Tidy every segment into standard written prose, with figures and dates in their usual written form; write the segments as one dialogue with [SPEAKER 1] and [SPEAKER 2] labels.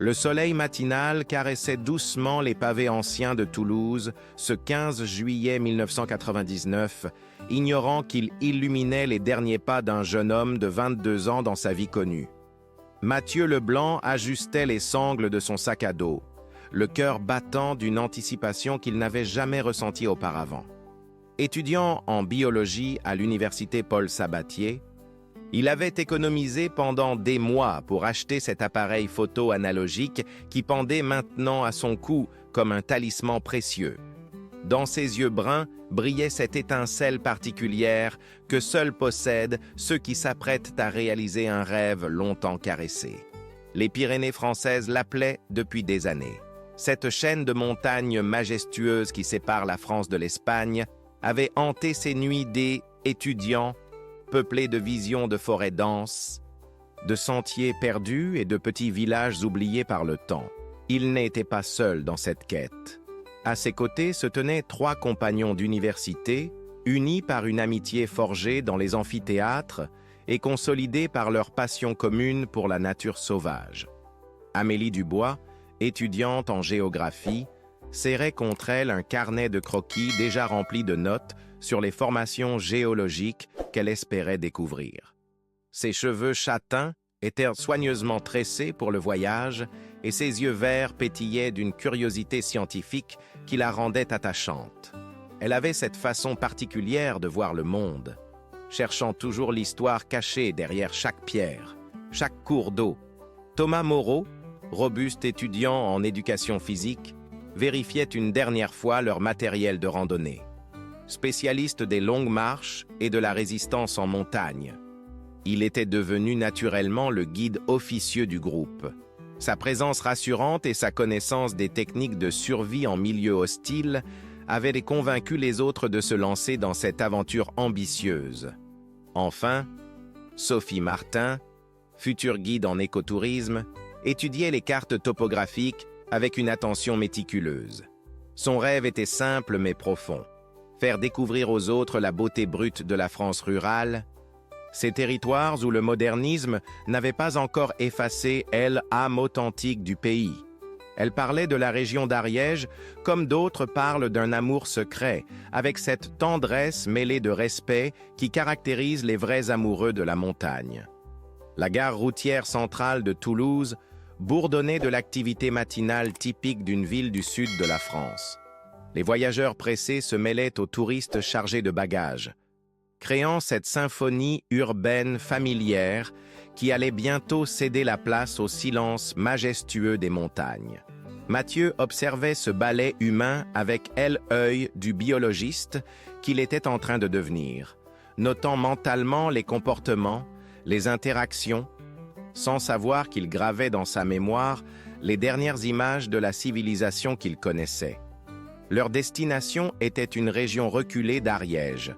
[SPEAKER 1] Le soleil matinal caressait doucement les pavés anciens de Toulouse ce 15 juillet 1999, ignorant qu'il illuminait les derniers pas d'un jeune homme de 22 ans dans sa vie connue. Mathieu Leblanc ajustait les sangles de son sac à dos, le cœur battant d'une anticipation qu'il n'avait jamais ressentie auparavant. Étudiant en biologie à l'université Paul Sabatier, il avait économisé pendant des mois pour acheter cet appareil photo analogique qui pendait maintenant à son cou comme un talisman précieux. Dans ses yeux bruns brillait cette étincelle particulière que seuls possèdent ceux qui s'apprêtent à réaliser un rêve longtemps caressé. Les Pyrénées françaises l'appelaient depuis des années. Cette chaîne de montagnes majestueuses qui sépare la France de l'Espagne avait hanté ses nuits d'étudiants, peuplés de visions de forêts denses, de sentiers perdus et de petits villages oubliés par le temps. Il n'était pas seul dans cette quête. À ses côtés se tenaient 3 compagnons d'université, unis par une amitié forgée dans les amphithéâtres et consolidés par leur passion commune pour la nature sauvage. Amélie Dubois, étudiante en géographie, serrait contre elle un carnet de croquis déjà rempli de notes sur les formations géologiques qu'elle espérait découvrir. Ses cheveux châtains étaient soigneusement tressés pour le voyage et ses yeux verts pétillaient d'une curiosité scientifique qui la rendait attachante. Elle avait cette façon particulière de voir le monde, cherchant toujours l'histoire cachée derrière chaque pierre, chaque cours d'eau. Thomas Moreau, robuste étudiant en éducation physique, vérifiait une dernière fois leur matériel de randonnée. Spécialiste des longues marches et de la résistance en montagne, il était devenu naturellement le guide officieux du groupe. Sa présence rassurante et sa connaissance des techniques de survie en milieu hostile avaient convaincu les autres de se lancer dans cette aventure ambitieuse. Enfin, Sophie Martin, future guide en écotourisme, étudiait les cartes topographiques avec une attention méticuleuse. Son rêve était simple mais profond. Faire découvrir aux autres la beauté brute de la France rurale, ces territoires où le modernisme n'avait pas encore effacé l'âme authentique du pays. Elle parlait de la région d'Ariège comme d'autres parlent d'un amour secret, avec cette tendresse mêlée de respect qui caractérise les vrais amoureux de la montagne. La gare routière centrale de Toulouse bourdonnait de l'activité matinale typique d'une ville du sud de la France. Les voyageurs pressés se mêlaient aux touristes chargés de bagages, créant cette symphonie urbaine familière qui allait bientôt céder la place au silence majestueux des montagnes. Mathieu observait ce ballet humain avec l'œil du biologiste qu'il était en train de devenir, notant mentalement les comportements, les interactions, sans savoir qu'il gravait dans sa mémoire les dernières images de la civilisation qu'il connaissait. Leur destination était une région reculée d'Ariège,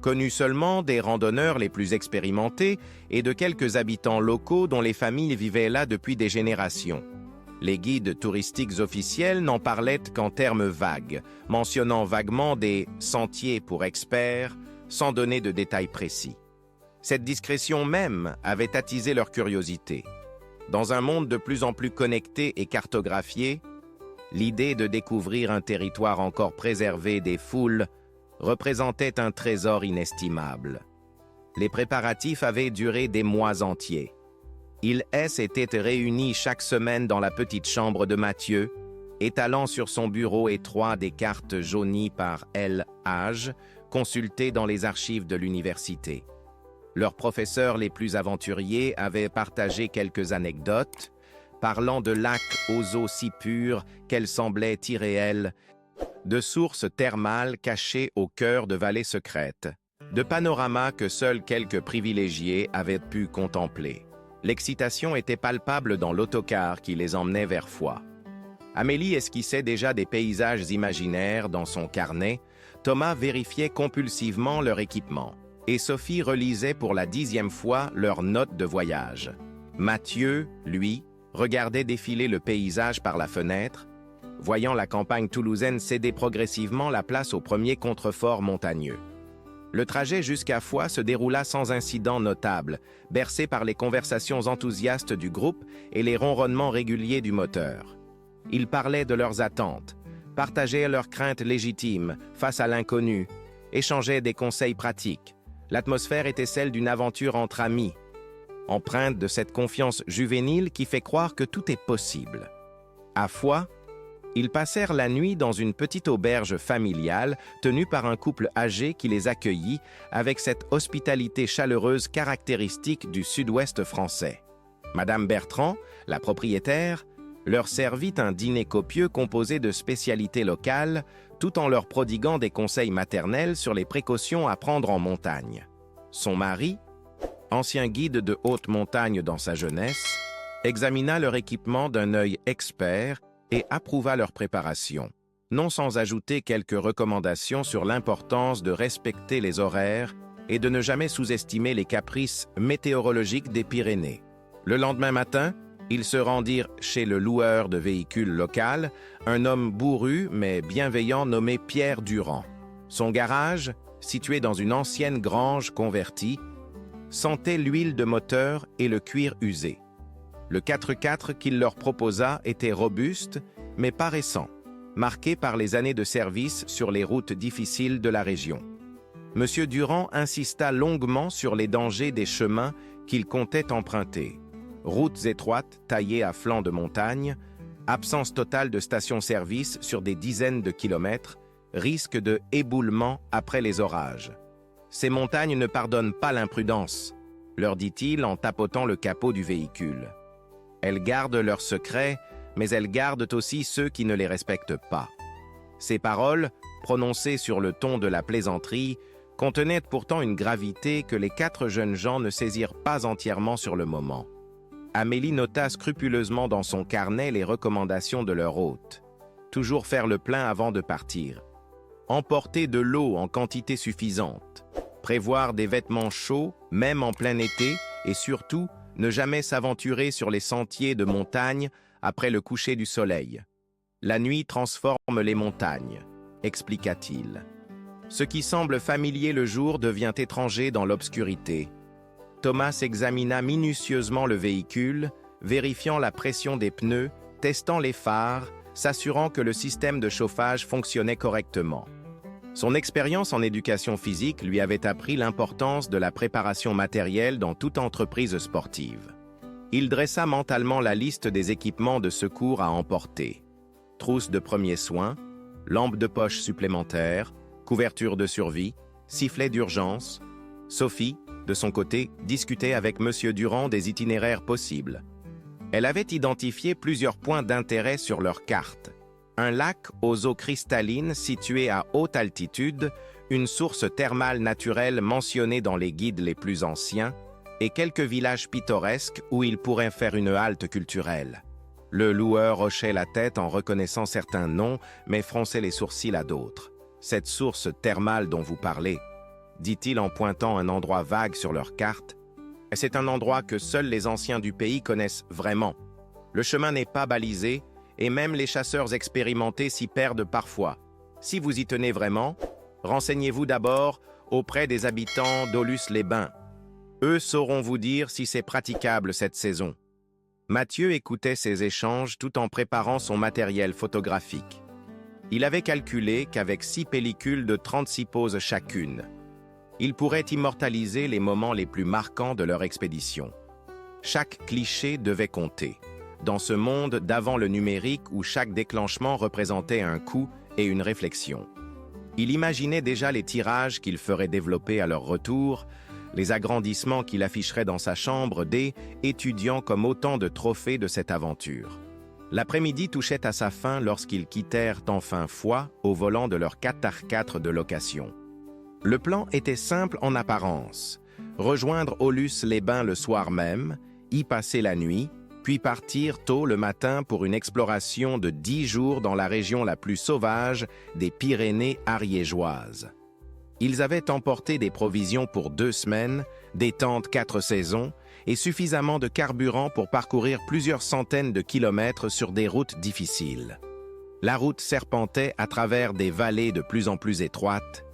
[SPEAKER 1] connue seulement des randonneurs les plus expérimentés et de quelques habitants locaux dont les familles vivaient là depuis des générations. Les guides touristiques officiels n'en parlaient qu'en termes vagues, mentionnant vaguement des « sentiers pour experts » sans donner de détails précis. Cette discrétion même avait attisé leur curiosité. Dans un monde de plus en plus connecté et cartographié, l'idée de découvrir un territoire encore préservé des foules représentait un trésor inestimable. Les préparatifs avaient duré des mois entiers. Ils s'étaient réunis chaque semaine dans la petite chambre de Mathieu, étalant sur son bureau étroit des cartes jaunies par l'âge, consultées dans les archives de l'université. Leurs professeurs les plus aventuriers avaient partagé quelques anecdotes, parlant de lacs aux eaux si pures qu'elles semblaient irréelles, de sources thermales cachées au cœur de vallées secrètes, de panoramas que seuls quelques privilégiés avaient pu contempler. L'excitation était palpable dans l'autocar qui les emmenait vers Foix. Amélie esquissait déjà des paysages imaginaires dans son carnet, Thomas vérifiait compulsivement leur équipement, et Sophie relisait pour la 10e fois leurs notes de voyage. Mathieu, lui, regardait défiler le paysage par la fenêtre, voyant la campagne toulousaine céder progressivement la place au premier contrefort montagneux. Le trajet jusqu'à Foix se déroula sans incident notable, bercé par les conversations enthousiastes du groupe et les ronronnements réguliers du moteur. Ils parlaient de leurs attentes, partageaient leurs craintes légitimes face à l'inconnu, échangeaient des conseils pratiques. L'atmosphère était celle d'une aventure entre amis, empreinte de cette confiance juvénile qui fait croire que tout est possible. À Foix, ils passèrent la nuit dans une petite auberge familiale tenue par un couple âgé qui les accueillit avec cette hospitalité chaleureuse caractéristique du sud-ouest français. Madame Bertrand, la propriétaire, leur servit un dîner copieux composé de spécialités locales, tout en leur prodiguant des conseils maternels sur les précautions à prendre en montagne. Son mari, ancien guide de haute montagne dans sa jeunesse, examina leur équipement d'un œil expert et approuva leur préparation, non sans ajouter quelques recommandations sur l'importance de respecter les horaires et de ne jamais sous-estimer les caprices météorologiques des Pyrénées. Le lendemain matin, ils se rendirent chez le loueur de véhicules local, un homme bourru mais bienveillant nommé Pierre Durand. Son garage, situé dans une ancienne grange convertie, sentait l'huile de moteur et le cuir usé. Le 4x4 qu'il leur proposa était robuste, mais pas récent, marqué par les années de service sur les routes difficiles de la région. M. Durand insista longuement sur les dangers des chemins qu'il comptait emprunter. Routes étroites taillées à flanc de montagne, absence totale de stations-service sur des dizaines de kilomètres, risque de éboulement après les orages. Ces montagnes ne pardonnent pas l'imprudence, leur dit-il en tapotant le capot du véhicule. Elles gardent leurs secrets, mais elles gardent aussi ceux qui ne les respectent pas. Ces paroles, prononcées sur le ton de la plaisanterie, contenaient pourtant une gravité que les 4 jeunes gens ne saisirent pas entièrement sur le moment. Amélie nota scrupuleusement dans son carnet les recommandations de leur hôte. Toujours faire le plein avant de partir. Emporter de l'eau en quantité suffisante. Prévoir des vêtements chauds, même en plein été, et surtout, ne jamais s'aventurer sur les sentiers de montagne après le coucher du soleil. La nuit transforme les montagnes, expliqua-t-il. Ce qui semble familier le jour devient étranger dans l'obscurité. Thomas examina minutieusement le véhicule, vérifiant la pression des pneus, testant les phares, s'assurant que le système de chauffage fonctionnait correctement. Son expérience en éducation physique lui avait appris l'importance de la préparation matérielle dans toute entreprise sportive. Il dressa mentalement la liste des équipements de secours à emporter. Trousse de premiers soins, lampe de poche supplémentaire, couverture de survie, sifflet d'urgence. Sophie, de son côté, discutait avec M. Durand des itinéraires possibles. Elle avait identifié plusieurs points d'intérêt sur leur carte. Un lac aux eaux cristallines situé à haute altitude, une source thermale naturelle mentionnée dans les guides les plus anciens, et quelques villages pittoresques où ils pourraient faire une halte culturelle. Le loueur hochait la tête en reconnaissant certains noms, mais fronçait les sourcils à d'autres. « Cette source thermale dont vous parlez, » dit-il en pointant un endroit vague sur leur carte, « c'est un endroit que seuls les anciens du pays connaissent vraiment. Le chemin n'est pas balisé, et même les chasseurs expérimentés s'y perdent parfois. Si vous y tenez vraiment, renseignez-vous d'abord auprès des habitants d'Aulus-les-Bains. Eux sauront vous dire si c'est praticable cette saison. » Mathieu écoutait ces échanges tout en préparant son matériel photographique. Il avait calculé qu'avec 6 pellicules de 36 poses chacune, il pourrait immortaliser les moments les plus marquants de leur expédition. Chaque cliché devait compter. Dans ce monde d'avant le numérique où chaque déclenchement représentait un coup et une réflexion. Il imaginait déjà les tirages qu'il ferait développer à leur retour, les agrandissements qu'il afficherait dans sa chambre étudiant comme autant de trophées de cette aventure. L'après-midi touchait à sa fin lorsqu'ils quittèrent enfin Foix au volant de leur 4x4 de location. Le plan était simple en apparence. Rejoindre Aulus-les-Bains le soir même, y passer la nuit, puis partir tôt le matin pour une exploration de 10 jours dans la région la plus sauvage des Pyrénées ariégeoises. Ils avaient emporté des provisions pour 2 semaines, des tentes 4 saisons et suffisamment de carburant pour parcourir plusieurs centaines de kilomètres sur des routes difficiles. La route serpentait à travers des vallées de plus en plus étroites,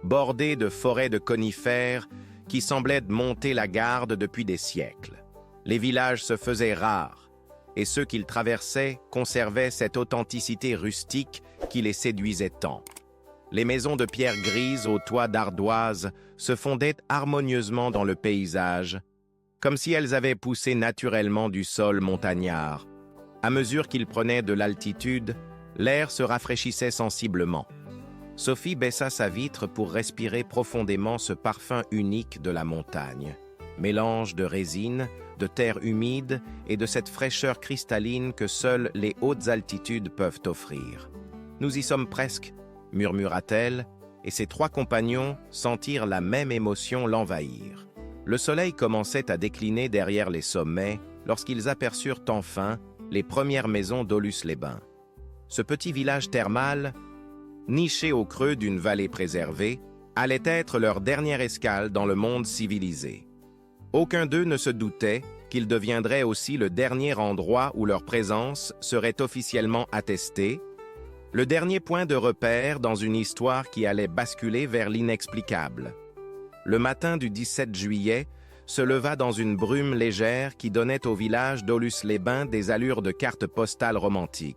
[SPEAKER 1] bordés de forêts de conifères qui semblaient monter la garde depuis des siècles. Les villages se faisaient rares, et ceux qu'ils traversaient conservaient cette authenticité rustique qui les séduisait tant. Les maisons de pierre grise aux toits d'ardoise se fondaient harmonieusement dans le paysage, comme si elles avaient poussé naturellement du sol montagnard. À mesure qu'ils prenaient de l'altitude, l'air se rafraîchissait sensiblement. Sophie baissa sa vitre pour respirer profondément ce parfum unique de la montagne. Mélange de résine, de terre humide et de cette fraîcheur cristalline que seules les hautes altitudes peuvent offrir. « Nous y sommes presque », murmura-t-elle, et ses trois compagnons sentirent la même émotion l'envahir. Le soleil commençait à décliner derrière les sommets lorsqu'ils aperçurent enfin les premières maisons d'Aulus-les-Bains. Ce petit village thermal, niché au creux d'une vallée préservée, allait être leur dernière escale dans le monde civilisé. Aucun d'eux ne se doutait qu'il deviendrait aussi le dernier endroit où leur présence serait officiellement attestée, le dernier point de repère dans une histoire qui allait basculer vers l'inexplicable. Le matin du 17 juillet se leva dans une brume légère qui donnait au village d'Aulus-les-Bains des allures de carte postale romantique.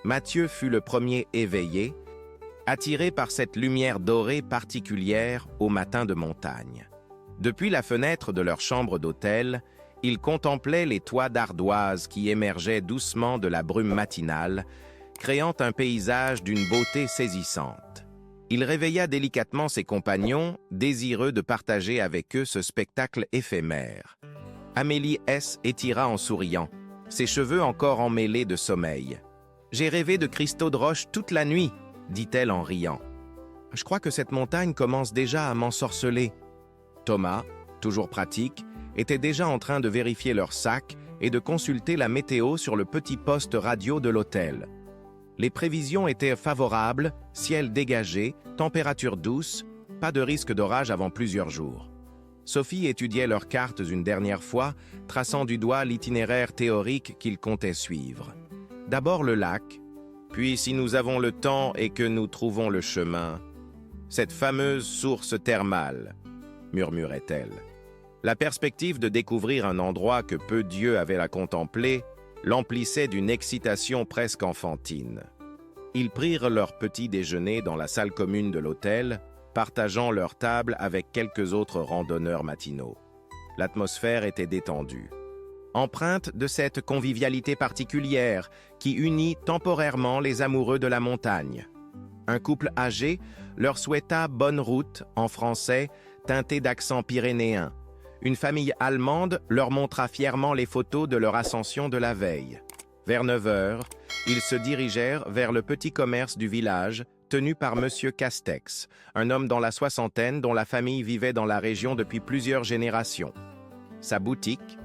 [SPEAKER 1] Mathieu fut le premier éveillé, attiré par cette lumière dorée particulière au matin de montagne. Depuis la fenêtre de leur chambre d'hôtel, il contemplait les toits d'ardoise qui émergeaient doucement de la brume matinale, créant un paysage d'une beauté saisissante. Il réveilla délicatement ses compagnons, désireux de partager avec eux ce spectacle éphémère. Amélie S. étira en souriant, ses cheveux encore emmêlés de sommeil. « J'ai rêvé de cristaux de roche toute la nuit », dit-elle en riant. « Je crois que cette montagne commence déjà à m'ensorceler. » Thomas, toujours pratique, était déjà en train de vérifier leur sac et de consulter la météo sur le petit poste radio de l'hôtel. Les prévisions étaient favorables, ciel dégagé, température douce, pas de risque d'orage avant plusieurs jours. Sophie étudiait leurs cartes une dernière fois, traçant du doigt l'itinéraire théorique qu'ils comptaient suivre. D'abord le lac, puis si nous avons le temps et que nous trouvons le chemin, cette fameuse source thermale, murmurait-elle. La perspective de découvrir un endroit que peu d'yeux avaient à contempler l'emplissait d'une excitation presque enfantine. Ils prirent leur petit déjeuner dans la salle commune de l'hôtel, partageant leur table avec quelques autres randonneurs matinaux. L'atmosphère était détendue, empreinte de cette convivialité particulière qui unit temporairement les amoureux de la montagne. Un couple âgé leur souhaita bonne route en français teinté d'accent pyrénéen. Une famille allemande leur montra fièrement les photos de leur ascension de la veille. Vers 9 heures, ils se dirigèrent vers le petit commerce du village, tenu par Monsieur Castex, un homme dans la soixantaine dont la famille vivait dans la région depuis plusieurs générations. Sa boutique,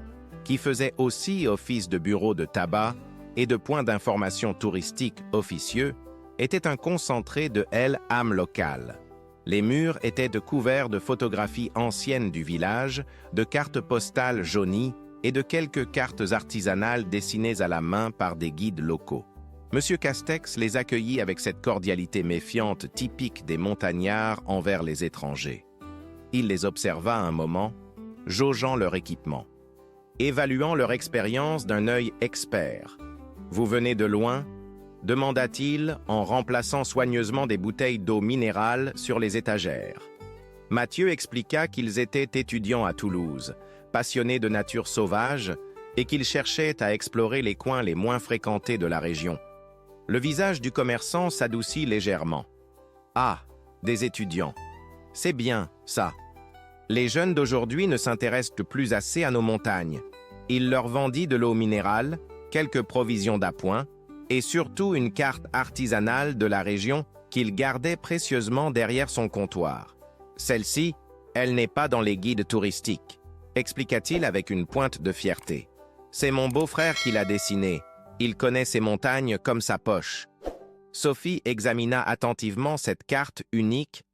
[SPEAKER 1] qui faisait aussi office de bureau de tabac et de point d'information touristique officieux, était un concentré de âme locale. Les murs étaient couverts de photographies anciennes du village, de cartes postales jaunies et de quelques cartes artisanales dessinées à la main par des guides locaux. Monsieur Castex les accueillit avec cette cordialité méfiante typique des montagnards envers les étrangers. Il les observa un moment, jaugeant leur équipement, évaluant leur expérience d'un œil expert. « Vous venez de loin ?» demanda-t-il en remplaçant soigneusement des bouteilles d'eau minérale sur les étagères. Mathieu expliqua qu'ils étaient étudiants à Toulouse, passionnés de nature sauvage et qu'ils cherchaient à explorer les coins les moins fréquentés de la région. Le visage du commerçant s'adoucit légèrement. « Ah, des étudiants. C'est bien, ça. Les jeunes d'aujourd'hui ne s'intéressent plus assez à nos montagnes. Il leur vendit de l'eau minérale, quelques provisions d'appoint, et surtout une carte artisanale de la région qu'il gardait précieusement derrière son comptoir. Celle-ci, elle n'est pas dans les guides touristiques, expliqua-t-il avec une pointe de fierté. C'est mon beau-frère qui l'a dessinée. Il connaît ces montagnes comme sa poche. Sophie examina attentivement cette carte unique,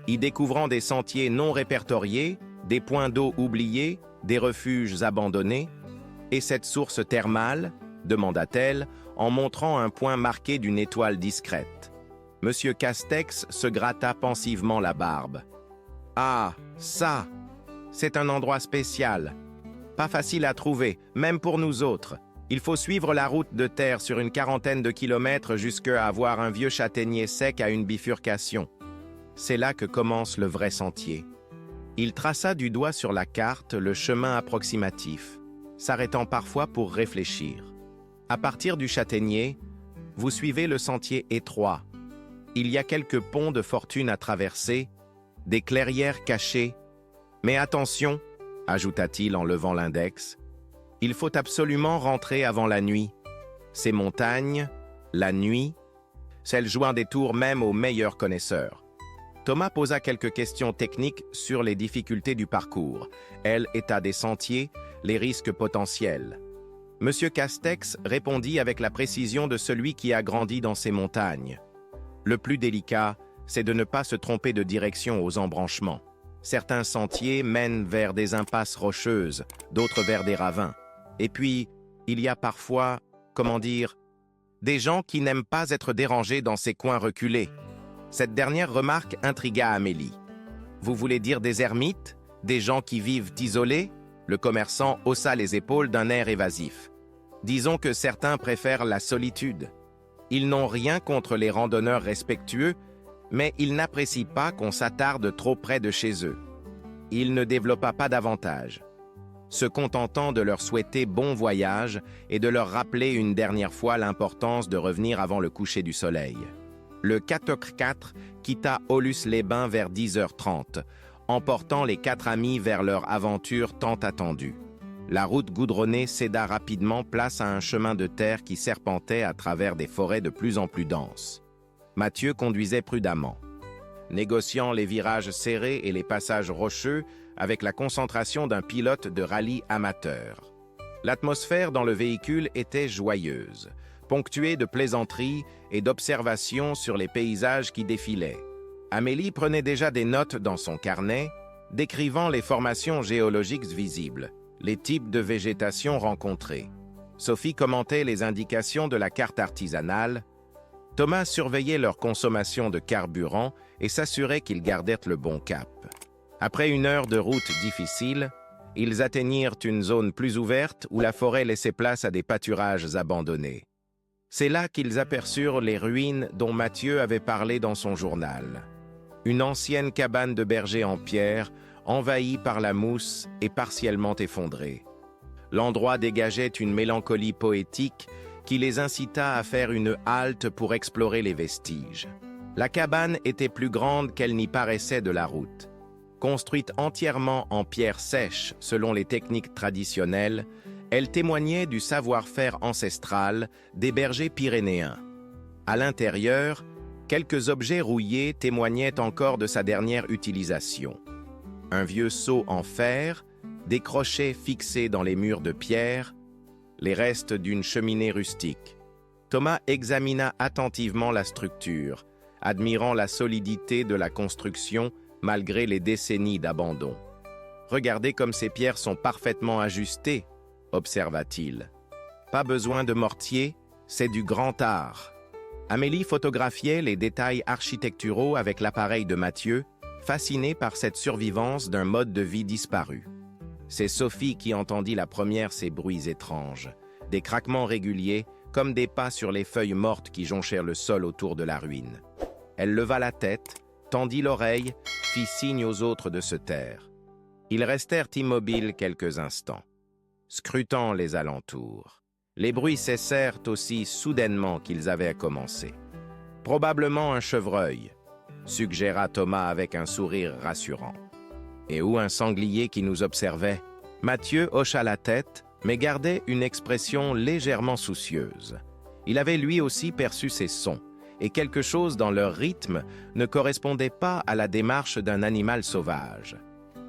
[SPEAKER 1] y découvrant des sentiers non répertoriés, des points d'eau oubliés, des refuges abandonnés. Et cette source thermale, demanda-t-elle, en montrant un point marqué d'une étoile discrète. Monsieur Castex se gratta pensivement la barbe. Ah, ça! C'est un endroit spécial. Pas facile à trouver, même pour nous autres. Il faut suivre la route de terre sur une quarantaine de kilomètres jusqu'à avoir un vieux châtaignier sec à une bifurcation. C'est là que commence le vrai sentier. Il traça du doigt sur la carte le chemin approximatif, s'arrêtant parfois pour réfléchir. À partir du châtaignier, vous suivez le sentier étroit. Il y a quelques ponts de fortune à traverser, des clairières cachées. Mais attention, ajouta-t-il en levant l'index, il faut absolument rentrer avant la nuit. Ces montagnes, la nuit, celles jouant des tours même aux meilleurs connaisseurs. Thomas posa quelques questions techniques sur les difficultés du parcours, état des sentiers, les risques potentiels. Monsieur Castex répondit avec la précision de celui qui a grandi dans ces montagnes. Le plus délicat, c'est de ne pas se tromper de direction aux embranchements. Certains sentiers mènent vers des impasses rocheuses, d'autres vers des ravins. Et puis, il y a parfois, des gens qui n'aiment pas être dérangés dans ces coins reculés. Cette dernière remarque intrigua Amélie. Vous voulez dire des ermites? Des gens qui vivent isolés? Le commerçant haussa les épaules d'un air évasif. Disons que certains préfèrent la solitude. Ils n'ont rien contre les randonneurs respectueux, mais ils n'apprécient pas qu'on s'attarde trop près de chez eux. Il ne développa pas davantage, se contentant de leur souhaiter bon voyage et de leur rappeler une dernière fois l'importance de revenir avant le coucher du soleil. Le 4 quitta Aulus-les-Bains vers 10h30, emportant les 4 amis vers leur aventure tant attendue. La route goudronnée céda rapidement place à un chemin de terre qui serpentait à travers des forêts de plus en plus denses. Mathieu conduisait prudemment, négociant les virages serrés et les passages rocheux avec la concentration d'un pilote de rallye amateur. L'atmosphère dans le véhicule était joyeuse, ponctuée de plaisanteries et d'observations sur les paysages qui défilaient. Amélie prenait déjà des notes dans son carnet, décrivant les formations géologiques visibles, les types de végétation rencontrés. Sophie commentait les indications de la carte artisanale. Thomas surveillait leur consommation de carburant et s'assurait qu'ils gardèrent le bon cap. Après une heure de route difficile, ils atteignirent une zone plus ouverte où la forêt laissait place à des pâturages abandonnés. C'est là qu'ils aperçurent les ruines dont Mathieu avait parlé dans son journal. Une ancienne cabane de berger en pierre, envahie par la mousse et partiellement effondrée. L'endroit dégageait une mélancolie poétique qui les incita à faire une halte pour explorer les vestiges. La cabane était plus grande qu'elle n'y paraissait de la route. Construite entièrement en pierre sèche selon les techniques traditionnelles, elle témoignait du savoir-faire ancestral des bergers pyrénéens. À l'intérieur, quelques objets rouillés témoignaient encore de sa dernière utilisation. Un vieux seau en fer, des crochets fixés dans les murs de pierre, les restes d'une cheminée rustique. Thomas examina attentivement la structure, admirant la solidité de la construction malgré les décennies d'abandon. « Regardez comme ces pierres sont parfaitement ajustées », observa-t-il. « Pas besoin de mortier, c'est du grand art. » Amélie photographiait les détails architecturaux avec l'appareil de Mathieu, fascinée par cette survivance d'un mode de vie disparu. C'est Sophie qui entendit la première ces bruits étranges, des craquements réguliers, comme des pas sur les feuilles mortes qui jonchèrent le sol autour de la ruine. Elle leva la tête, tendit l'oreille, fit signe aux autres de se taire. Ils restèrent immobiles quelques instants, scrutant les alentours. Les bruits cessèrent aussi soudainement qu'ils avaient commencé. « Probablement un chevreuil », suggéra Thomas avec un sourire rassurant. « Et où un sanglier qui nous observait ?» Mathieu hocha la tête, mais gardait une expression légèrement soucieuse. Il avait lui aussi perçu ces sons, et quelque chose dans leur rythme ne correspondait pas à la démarche d'un animal sauvage.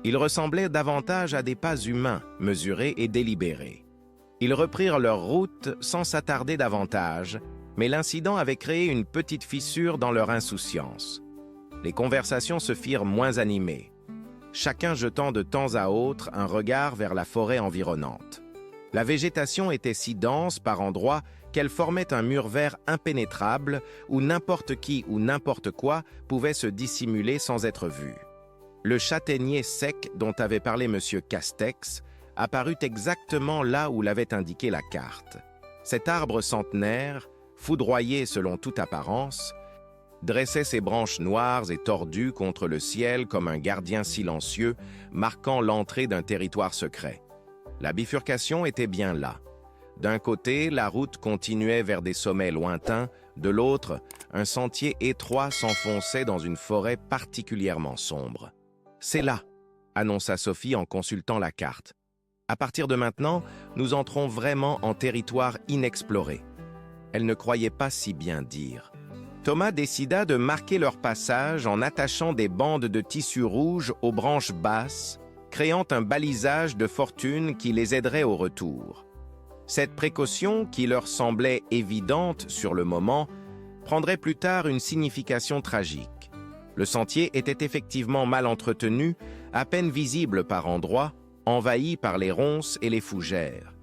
[SPEAKER 1] Ils ressemblaient davantage à des pas humains, mesurés et délibérés. Ils reprirent leur route sans s'attarder davantage, mais l'incident avait créé une petite fissure dans leur insouciance. Les conversations se firent moins animées, chacun jetant de temps à autre un regard vers la forêt environnante. La végétation était si dense par endroits qu'elle formait un mur vert impénétrable où n'importe qui ou n'importe quoi pouvait se dissimuler sans être vu. Le châtaignier sec dont avait parlé M. Castex apparut exactement là où l'avait indiqué la carte. Cet arbre centenaire, foudroyé selon toute apparence, dressait ses branches noires et tordues contre le ciel comme un gardien silencieux marquant l'entrée d'un territoire secret. La bifurcation était bien là. D'un côté, la route continuait vers des sommets lointains, de l'autre, un sentier étroit s'enfonçait dans une forêt particulièrement sombre. « C'est là », annonça Sophie en consultant la carte. « À partir de maintenant, nous entrons vraiment en territoire inexploré. » Elle ne croyait pas si bien dire. Thomas décida de marquer leur passage en attachant des bandes de tissu rouge aux branches basses, créant un balisage de fortune qui les aiderait au retour. Cette précaution, qui leur semblait évidente sur le moment, prendrait plus tard une signification tragique. Le sentier était effectivement mal entretenu, à peine visible par endroits, envahi par les ronces et les fougères.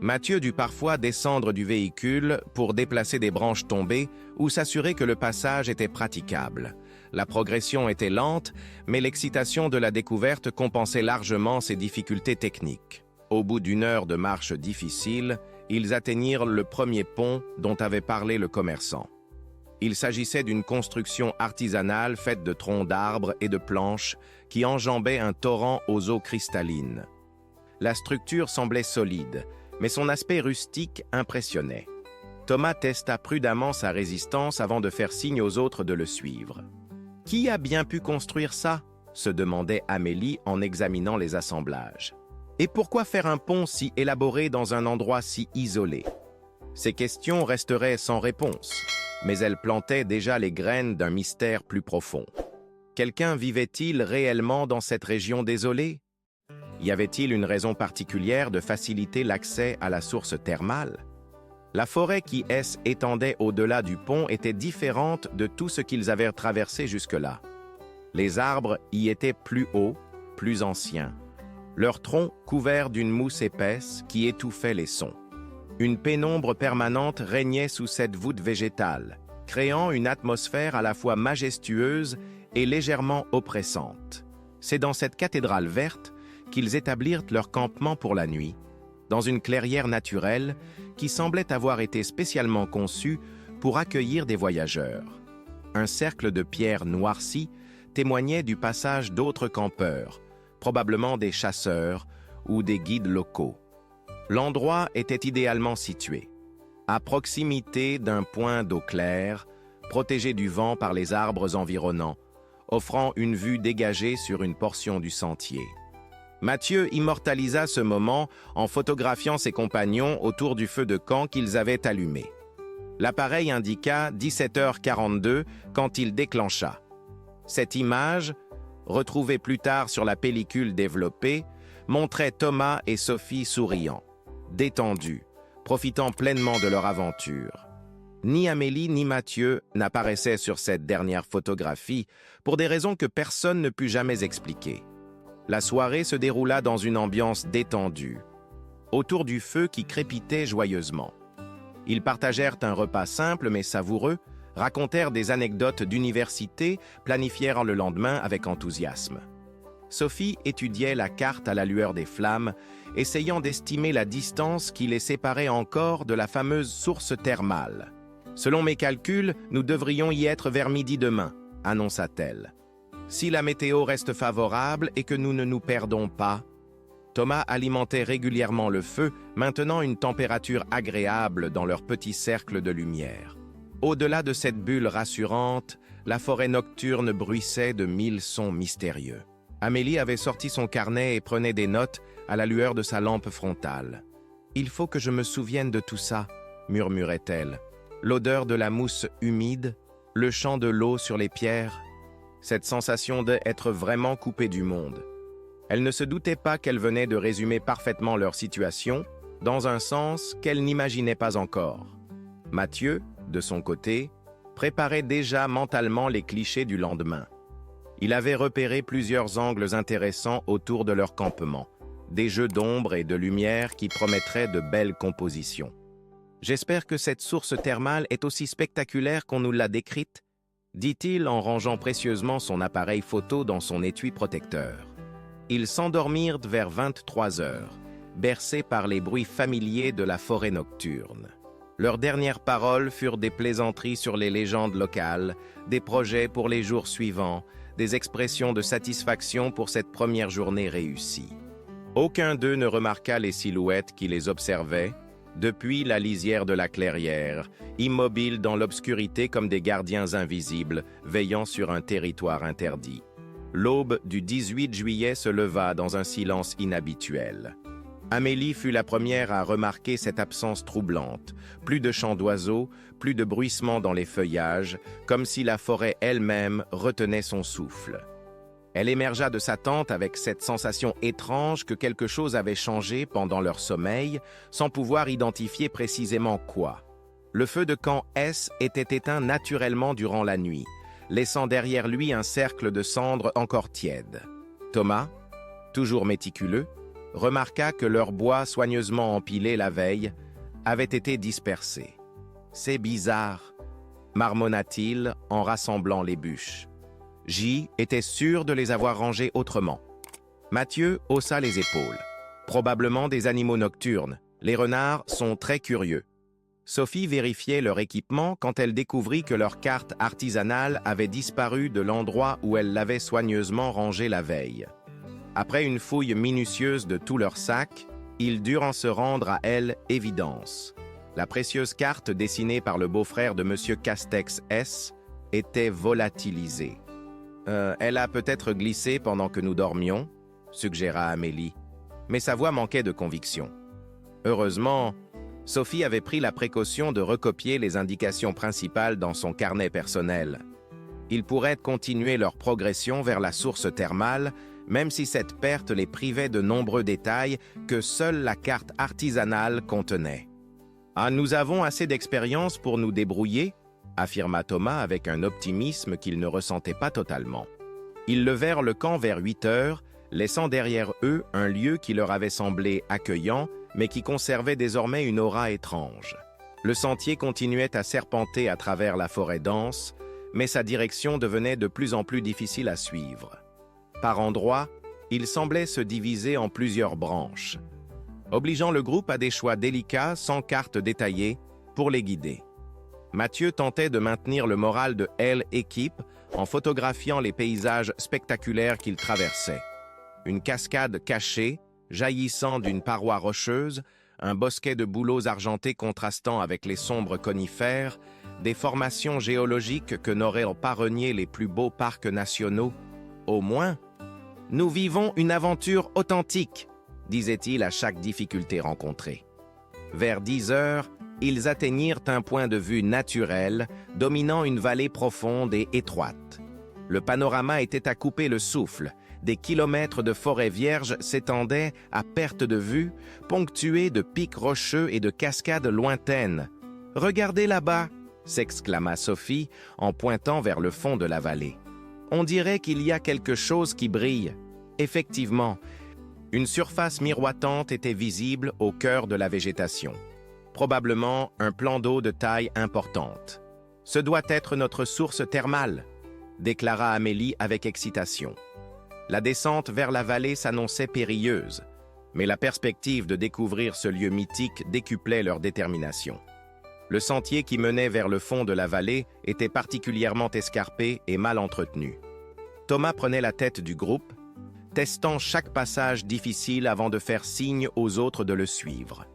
[SPEAKER 1] Mathieu dut parfois descendre du véhicule pour déplacer des branches tombées ou s'assurer que le passage était praticable. La progression était lente, mais l'excitation de la découverte compensait largement ces difficultés techniques. Au bout d'une heure de marche difficile, ils atteignirent le premier pont dont avait parlé le commerçant. Il s'agissait d'une construction artisanale faite de troncs d'arbres et de planches qui enjambait un torrent aux eaux cristallines. La structure semblait solide, mais son aspect rustique impressionnait. Thomas testa prudemment sa résistance avant de faire signe aux autres de le suivre. « Qui a bien pu construire ça ?» se demandait Amélie en examinant les assemblages. « Et pourquoi faire un pont si élaboré dans un endroit si isolé ?» Ces questions resteraient sans réponse, mais elles plantaient déjà les graines d'un mystère plus profond. Quelqu'un vivait-il réellement dans cette région désolée? Y avait-il une raison particulière de faciliter l'accès à la source thermale? La forêt qui s'étendait au-delà du pont était différente de tout ce qu'ils avaient traversé jusque-là. Les arbres y étaient plus hauts, plus anciens. Leurs troncs couverts d'une mousse épaisse qui étouffait les sons. Une pénombre permanente régnait sous cette voûte végétale, créant une atmosphère à la fois majestueuse et légèrement oppressante. C'est dans cette cathédrale verte qu'ils établirent leur campement pour la nuit, dans une clairière naturelle qui semblait avoir été spécialement conçue pour accueillir des voyageurs. Un cercle de pierres noircies témoignait du passage d'autres campeurs, probablement des chasseurs ou des guides locaux. L'endroit était idéalement situé, à proximité d'un point d'eau claire, protégé du vent par les arbres environnants, offrant une vue dégagée sur une portion du sentier. Mathieu immortalisa ce moment en photographiant ses compagnons autour du feu de camp qu'ils avaient allumé. L'appareil indiqua 17h42 quand il déclencha. Cette image, retrouvée plus tard sur la pellicule développée, montrait Thomas et Sophie souriants, détendus, profitant pleinement de leur aventure. Ni Amélie ni Mathieu n'apparaissaient sur cette dernière photographie pour des raisons que personne ne put jamais expliquer. La soirée se déroula dans une ambiance détendue, autour du feu qui crépitait joyeusement. Ils partagèrent un repas simple mais savoureux, racontèrent des anecdotes d'université, planifièrent le lendemain avec enthousiasme. Sophie étudiait la carte à la lueur des flammes, essayant d'estimer la distance qui les séparait encore de la fameuse source thermale. « Selon mes calculs, nous devrions y être vers midi demain », annonça-t-elle. « Si la météo reste favorable et que nous ne nous perdons pas… » Thomas alimentait régulièrement le feu, maintenant une température agréable dans leur petit cercle de lumière. Au-delà de cette bulle rassurante, la forêt nocturne bruissait de 1000 sons mystérieux. Amélie avait sorti son carnet et prenait des notes à la lueur de sa lampe frontale. « Il faut que je me souvienne de tout ça », murmurait-elle. « L'odeur de la mousse humide, le chant de l'eau sur les pierres, cette sensation d'être vraiment coupée du monde. » Elle ne se doutait pas qu'elle venait de résumer parfaitement leur situation, dans un sens qu'elle n'imaginait pas encore. Mathieu, de son côté, préparait déjà mentalement les clichés du lendemain. Il avait repéré plusieurs angles intéressants autour de leur campement, des jeux d'ombre et de lumière qui promettraient de belles compositions. J'espère que cette source thermale est aussi spectaculaire qu'on nous l'a décrite, dit-il en rangeant précieusement son appareil photo dans son étui protecteur. Ils s'endormirent vers 23 heures, bercés par les bruits familiers de la forêt nocturne. Leurs dernières paroles furent des plaisanteries sur les légendes locales, des projets pour les jours suivants, des expressions de satisfaction pour cette première journée réussie. Aucun d'eux ne remarqua les silhouettes qui les observaient, depuis la lisière de la clairière, immobiles dans l'obscurité comme des gardiens invisibles, veillant sur un territoire interdit. L'aube du 18 juillet se leva dans un silence inhabituel. Amélie fut la première à remarquer cette absence troublante. Plus de chants d'oiseaux, plus de bruissements dans les feuillages, comme si la forêt elle-même retenait son souffle. Elle émergea de sa tente avec cette sensation étrange que quelque chose avait changé pendant leur sommeil, sans pouvoir identifier précisément quoi. Le feu de camp S était éteint naturellement durant la nuit, laissant derrière lui un cercle de cendres encore tièdes. Thomas, toujours méticuleux, remarqua que leur bois soigneusement empilé la veille avait été dispersé. « C'est bizarre », marmonna-t-il en rassemblant les bûches. J était sûr de les avoir rangés autrement. Mathieu haussa les épaules. Probablement des animaux nocturnes. Les renards sont très curieux. Sophie vérifiait leur équipement quand elle découvrit que leur carte artisanale avait disparu de l'endroit où elle l'avait soigneusement rangée la veille. Après une fouille minutieuse de tout leur sac, ils durent en se rendre à elle évidence. La précieuse carte dessinée par le beau-frère de M. Castex S était volatilisée. Elle a peut-être glissé pendant que nous dormions, suggéra Amélie, mais sa voix manquait de conviction. Heureusement, Sophie avait pris la précaution de recopier les indications principales dans son carnet personnel. Ils pourraient continuer leur progression vers la source thermale, même si cette perte les privait de nombreux détails que seule la carte artisanale contenait. « Ah, nous avons assez d'expérience pour nous débrouiller », affirma Thomas avec un optimisme qu'il ne ressentait pas totalement. Ils levèrent le camp vers 8 heures, laissant derrière eux un lieu qui leur avait semblé accueillant, mais qui conservait désormais une aura étrange. Le sentier continuait à serpenter à travers la forêt dense, mais sa direction devenait de plus en plus difficile à suivre. Par endroits, il semblait se diviser en plusieurs branches, obligeant le groupe à des choix délicats sans carte détaillée pour les guider. Mathieu tentait de maintenir le moral de l'équipe en photographiant les paysages spectaculaires qu'ils traversaient. Une cascade cachée, jaillissant d'une paroi rocheuse, un bosquet de bouleaux argentés contrastant avec les sombres conifères, des formations géologiques que n'auraient pas renié les plus beaux parcs nationaux. Au moins, nous vivons une aventure authentique, disait-il à chaque difficulté rencontrée. Vers 10 heures, ils atteignirent un point de vue naturel, dominant une vallée profonde et étroite. Le panorama était à couper le souffle. Des kilomètres de forêt vierge s'étendaient à perte de vue, ponctués de pics rocheux et de cascades lointaines. « Regardez là-bas !» s'exclama Sophie en pointant vers le fond de la vallée. « On dirait qu'il y a quelque chose qui brille. » Effectivement, une surface miroitante était visible au cœur de la végétation. Probablement un plan d'eau de taille importante. « Ce doit être notre source thermale !» déclara Amélie avec excitation. La descente vers la vallée s'annonçait périlleuse, mais la perspective de découvrir ce lieu mythique décuplait leur détermination. Le sentier qui menait vers le fond de la vallée était particulièrement escarpé et mal entretenu. Thomas prenait la tête du groupe, testant chaque passage difficile avant de faire signe aux autres de le suivre.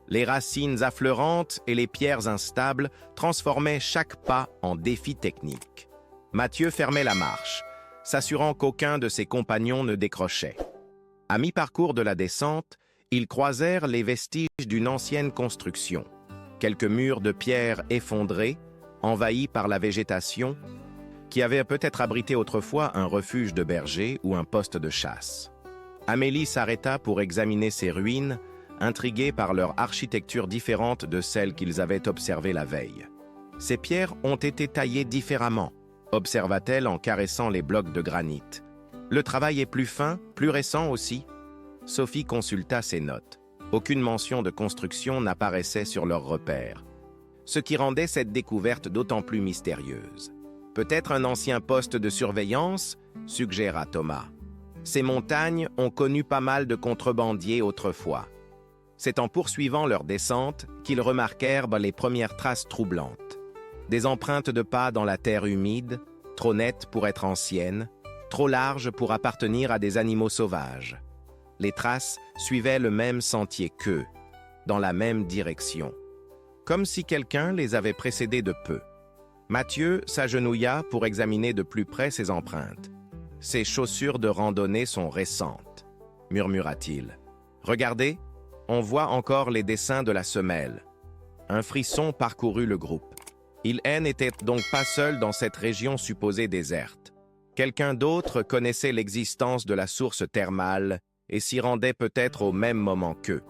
[SPEAKER 1] Les racines affleurantes et les pierres instables transformaient chaque pas en défi technique. Mathieu fermait la marche, s'assurant qu'aucun de ses compagnons ne décrochait. À mi-parcours de la descente, ils croisèrent les vestiges d'une ancienne construction. Quelques murs de pierre effondrés, envahis par la végétation, qui avaient peut-être abrité autrefois un refuge de bergers ou un poste de chasse. Amélie s'arrêta pour examiner ces ruines, intriguée par leur architecture différente de celle qu'ils avaient observée la veille. « Ces pierres ont été taillées différemment », observa-t-elle en caressant les blocs de granit. « Le travail est plus fin, plus récent aussi ?» Sophie consulta ses notes. « Aucune mention de construction n'apparaissait sur leurs repères, ce qui rendait cette découverte d'autant plus mystérieuse. Peut-être un ancien poste de surveillance, suggéra Thomas. Ces montagnes ont connu pas mal de contrebandiers autrefois. C'est en poursuivant leur descente qu'ils remarquèrent les premières traces troublantes. Des empreintes de pas dans la terre humide, trop nettes pour être anciennes, trop larges pour appartenir à des animaux sauvages. Les traces suivaient le même sentier qu'eux, dans la même direction, comme si quelqu'un les avait précédés de peu. Mathieu s'agenouilla pour examiner de plus près ces empreintes. « Ces chaussures de randonnée sont récentes, » murmura-t-il. « Regardez, on voit encore les dessins de la semelle. » Un frisson parcourut le groupe. Il n'était donc pas seul dans cette région supposée déserte. Quelqu'un d'autre connaissait l'existence de la source thermale et s'y rendait peut-être au même moment qu'eux.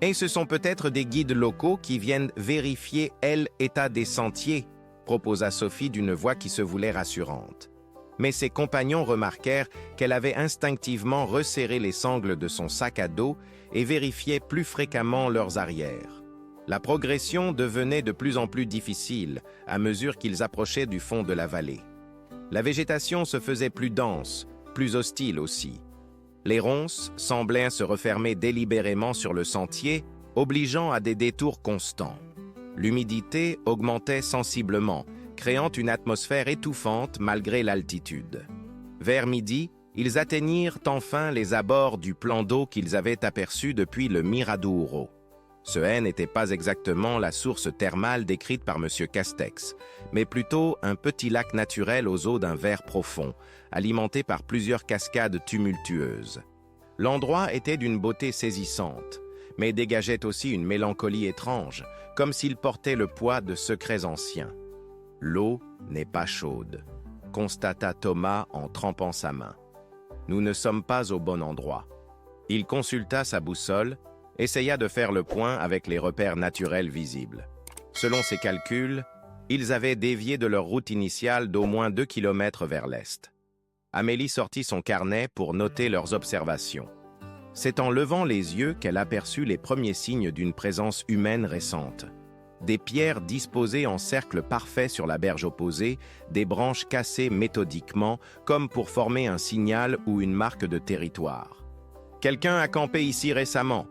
[SPEAKER 1] Et ce sont peut-être des guides locaux qui viennent vérifier l'état des sentiers, proposa Sophie d'une voix qui se voulait rassurante. Mais ses compagnons remarquèrent qu'elle avait instinctivement resserré les sangles de son sac à dos et vérifiait plus fréquemment leurs arrières. La progression devenait de plus en plus difficile à mesure qu'ils approchaient du fond de la vallée. La végétation se faisait plus dense, plus hostile aussi. Les ronces semblaient se refermer délibérément sur le sentier, obligeant à des détours constants. L'humidité augmentait sensiblement, créant une atmosphère étouffante malgré l'altitude. Vers midi, ils atteignirent enfin les abords du plan d'eau qu'ils avaient aperçu depuis le Miradouro. Ce n'était pas exactement la source thermale décrite par M. Castex, mais plutôt un petit lac naturel aux eaux d'un vert profond, alimenté par plusieurs cascades tumultueuses. L'endroit était d'une beauté saisissante, mais dégageait aussi une mélancolie étrange, comme s'il portait le poids de secrets anciens. « L'eau n'est pas chaude », constata Thomas en trempant sa main. « Nous ne sommes pas au bon endroit. » Il consulta sa boussole, essaya de faire le point avec les repères naturels visibles. Selon ses calculs, ils avaient dévié de leur route initiale d'au moins 2 kilomètres vers l'est. Amélie sortit son carnet pour noter leurs observations. C'est en levant les yeux qu'elle aperçut les premiers signes d'une présence humaine récente. Des pierres disposées en cercle parfait sur la berge opposée, des branches cassées méthodiquement, comme pour former un signal ou une marque de territoire. « Quelqu'un a campé ici récemment »,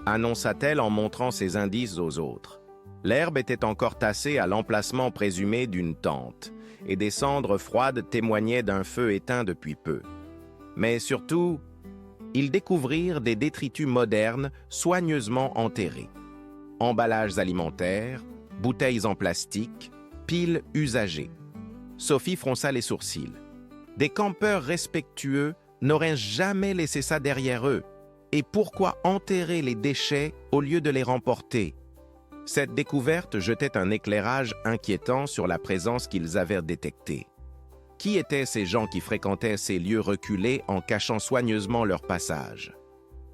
[SPEAKER 1] annonça-t-elle en montrant ses indices aux autres. L'herbe était encore tassée à l'emplacement présumé d'une tente, et des cendres froides témoignaient d'un feu éteint depuis peu. Mais surtout, ils découvrirent des détritus modernes soigneusement enterrés. Emballages alimentaires, bouteilles en plastique, piles usagées. Sophie fronça les sourcils. Des campeurs respectueux n'auraient jamais laissé ça derrière eux. Et pourquoi enterrer les déchets au lieu de les remporter? Cette découverte jetait un éclairage inquiétant sur la présence qu'ils avaient détectée. Qui étaient ces gens qui fréquentaient ces lieux reculés en cachant soigneusement leur passage?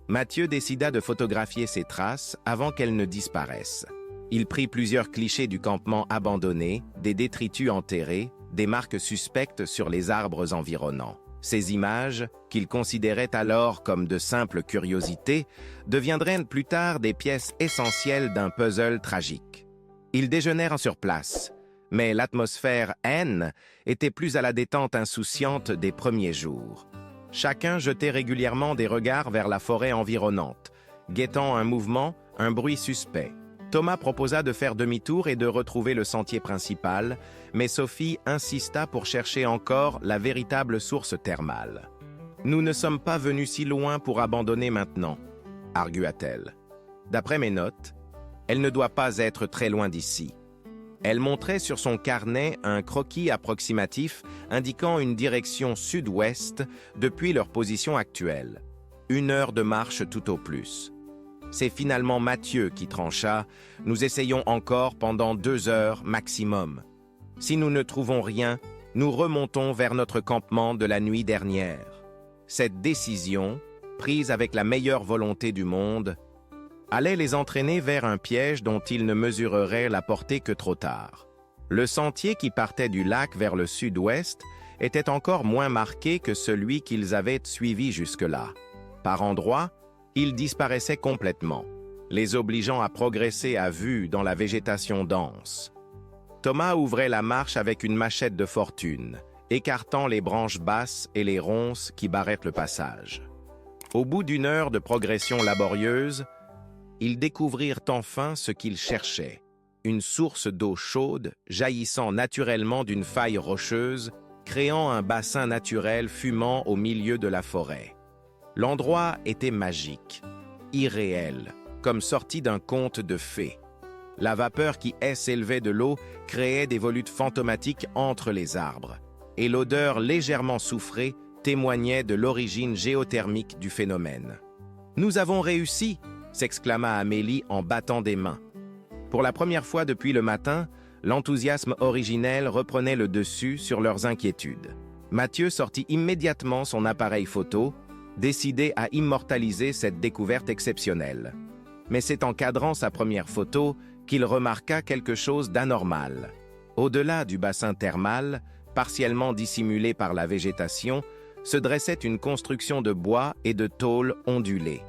[SPEAKER 1] Mathieu décida de photographier ces traces avant qu'elles ne disparaissent. Il prit plusieurs clichés du campement abandonné, des détritus enterrés, des marques suspectes sur les arbres environnants. Ces images, qu'il considérait alors comme de simples curiosités, deviendraient plus tard des pièces essentielles d'un puzzle tragique. Ils déjeunèrent sur place, mais l'atmosphère haine était plus à la détente insouciante des premiers jours. Chacun jetait régulièrement des regards vers la forêt environnante, guettant un mouvement, un bruit suspect. Thomas proposa de faire demi-tour et de retrouver le sentier principal, mais Sophie insista pour chercher encore la véritable source thermale. « Nous ne sommes pas venus si loin pour abandonner maintenant », argua-t-elle. « D'après mes notes, elle ne doit pas être très loin d'ici. » Elle montrait sur son carnet un croquis approximatif indiquant une direction sud-ouest depuis leur position actuelle. 1 heure de marche tout au plus. C'est finalement Mathieu qui trancha. Nous essayons encore pendant 2 heures maximum. Si nous ne trouvons rien, nous remontons vers notre campement de la nuit dernière. Cette décision, prise avec la meilleure volonté du monde, allait les entraîner vers un piège dont ils ne mesureraient la portée que trop tard. Le sentier qui partait du lac vers le sud-ouest était encore moins marqué que celui qu'ils avaient suivi jusque-là. Par endroits, Ils disparaissaient complètement, les obligeant à progresser à vue dans la végétation dense. Thomas ouvrait la marche avec une machette de fortune, écartant les branches basses et les ronces qui barraient le passage. Au bout d'une heure de progression laborieuse, ils découvrirent enfin ce qu'ils cherchaient, une source d'eau chaude jaillissant naturellement d'une faille rocheuse, créant un bassin naturel fumant au milieu de la forêt. L'endroit était magique, irréel, comme sorti d'un conte de fées. La vapeur qui s'élevait de l'eau créait des volutes fantomatiques entre les arbres, et l'odeur légèrement soufrée témoignait de l'origine géothermique du phénomène. « Nous avons réussi !» s'exclama Amélie en battant des mains. Pour la première fois depuis le matin, l'enthousiasme originel reprenait le dessus sur leurs inquiétudes. Mathieu sortit immédiatement son appareil photo, décidé à immortaliser cette découverte exceptionnelle. Mais c'est en cadrant sa première photo qu'il remarqua quelque chose d'anormal. Au-delà du bassin thermal, partiellement dissimulé par la végétation, se dressait une construction de bois et de tôle ondulée.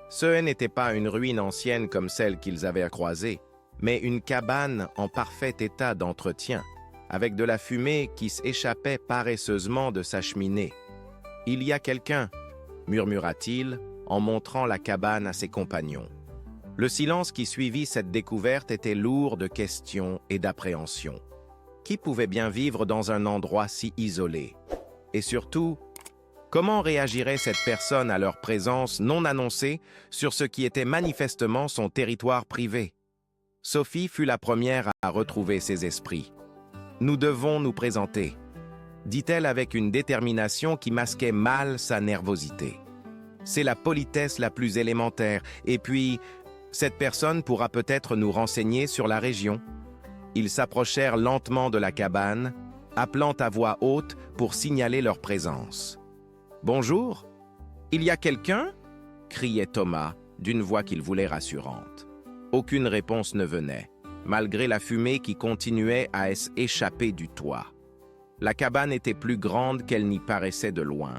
[SPEAKER 1] Ce n'était pas une ruine ancienne comme celle qu'ils avaient croisée, mais une cabane en parfait état d'entretien, avec de la fumée qui s'échappait paresseusement de sa cheminée. « Il y a quelqu'un » murmura-t-il en montrant la cabane à ses compagnons. Le silence qui suivit cette découverte était lourd de questions et d'appréhension. Qui pouvait bien vivre dans un endroit si isolé? Et surtout, comment réagirait cette personne à leur présence non annoncée sur ce qui était manifestement son territoire privé? Sophie fut la première à retrouver ses esprits. « Nous devons nous présenter », dit-elle avec une détermination qui masquait mal sa nervosité. « C'est la politesse la plus élémentaire, et puis, cette personne pourra peut-être nous renseigner sur la région. » Ils s'approchèrent lentement de la cabane, appelant à voix haute pour signaler leur présence. « Bonjour, il y a quelqu'un » criait Thomas, d'une voix qu'il voulait rassurante. Aucune réponse ne venait, malgré la fumée qui continuait à s'échapper du toit. La cabane était plus grande qu'elle n'y paraissait de loin,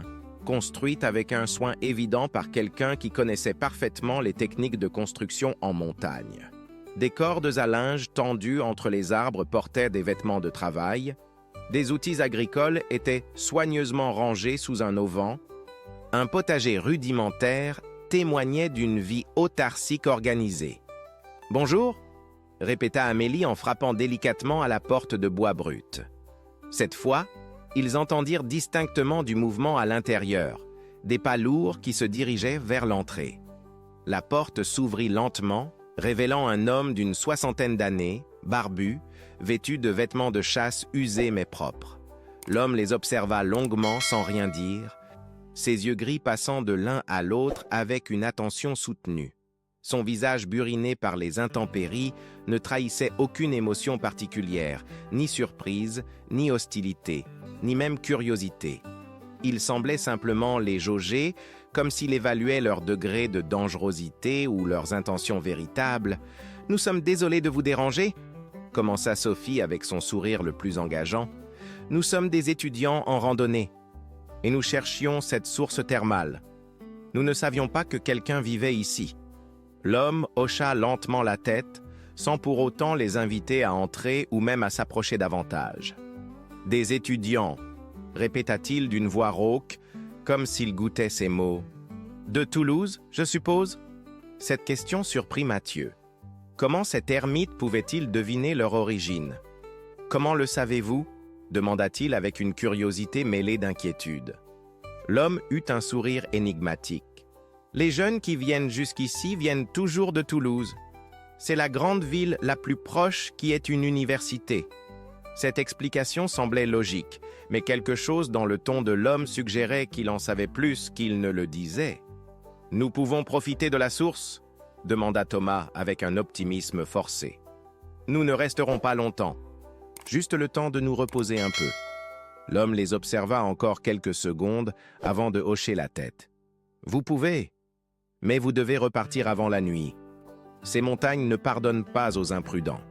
[SPEAKER 1] construite avec un soin évident par quelqu'un qui connaissait parfaitement les techniques de construction en montagne. Des cordes à linge tendues entre les arbres portaient des vêtements de travail, des outils agricoles étaient soigneusement rangés sous un auvent, un potager rudimentaire témoignait d'une vie autarcique organisée. « Bonjour » répéta Amélie en frappant délicatement à la porte de bois brut. Cette fois, ils entendirent distinctement du mouvement à l'intérieur, des pas lourds qui se dirigeaient vers l'entrée. La porte s'ouvrit lentement, révélant un homme d'une soixantaine d'années, barbu, vêtu de vêtements de chasse usés mais propres. L'homme les observa longuement sans rien dire, ses yeux gris passant de l'un à l'autre avec une attention soutenue. Son visage buriné par les intempéries ne trahissait aucune émotion particulière, ni surprise, ni hostilité, ni même curiosité. Il semblait simplement les jauger, comme s'il évaluait leur degré de dangerosité ou leurs intentions véritables. « Nous sommes désolés de vous déranger » commença Sophie avec son sourire le plus engageant. « Nous sommes des étudiants en randonnée, et nous cherchions cette source thermale. Nous ne savions pas que quelqu'un vivait ici. » L'homme hocha lentement la tête, sans pour autant les inviter à entrer ou même à s'approcher davantage. « Des étudiants » répéta-t-il d'une voix rauque, comme s'il goûtait ses mots. « De Toulouse, je suppose ?» Cette question surprit Mathieu. Comment cet ermite pouvait-il deviner leur origine? « Comment le savez-vous » demanda-t-il avec une curiosité mêlée d'inquiétude. L'homme eut un sourire énigmatique. « Les jeunes qui viennent jusqu'ici viennent toujours de Toulouse. C'est la grande ville la plus proche qui est une université. » Cette explication semblait logique, mais quelque chose dans le ton de l'homme suggérait qu'il en savait plus qu'il ne le disait. « Nous pouvons profiter de la source ?» demanda Thomas avec un optimisme forcé. « Nous ne resterons pas longtemps, juste le temps de nous reposer un peu. » L'homme les observa encore quelques secondes avant de hocher la tête. « Vous pouvez, mais vous devez repartir avant la nuit. Ces montagnes ne pardonnent pas aux imprudents. »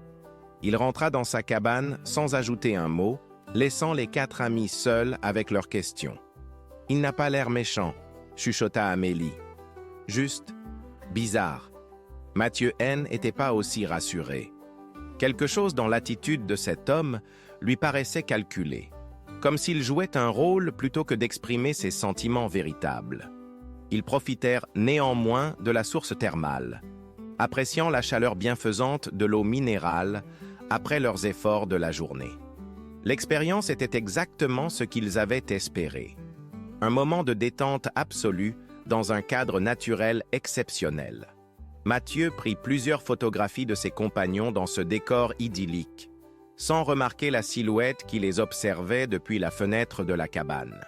[SPEAKER 1] Il rentra dans sa cabane sans ajouter un mot, laissant les quatre amis seuls avec leurs questions. « Il n'a pas l'air méchant » chuchota Amélie. « Juste, Bizarre. Mathieu N. n'était pas aussi rassuré. Quelque chose dans l'attitude de cet homme lui paraissait calculé, comme s'il jouait un rôle plutôt que d'exprimer ses sentiments véritables. Ils profitèrent néanmoins de la source thermale, appréciant la chaleur bienfaisante de l'eau minérale après leurs efforts de la journée. L'expérience était exactement ce qu'ils avaient espéré. Un moment de détente absolue dans un cadre naturel exceptionnel. Mathieu prit plusieurs photographies de ses compagnons dans ce décor idyllique, sans remarquer la silhouette qui les observait depuis la fenêtre de la cabane.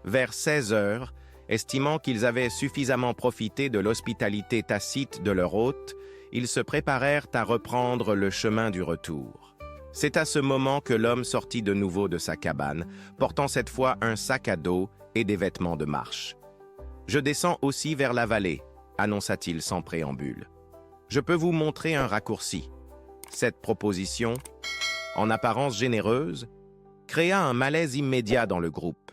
[SPEAKER 1] Vers 16 heures, estimant qu'ils avaient suffisamment profité de l'hospitalité tacite de leur hôte, ils se préparèrent à reprendre le chemin du retour. C'est à ce moment que l'homme sortit de nouveau de sa cabane, portant cette fois un sac à dos et des vêtements de marche. « Je descends aussi vers la vallée », annonça-t-il sans préambule. « Je peux vous montrer un raccourci. » Cette proposition, en apparence généreuse, créa un malaise immédiat dans le groupe.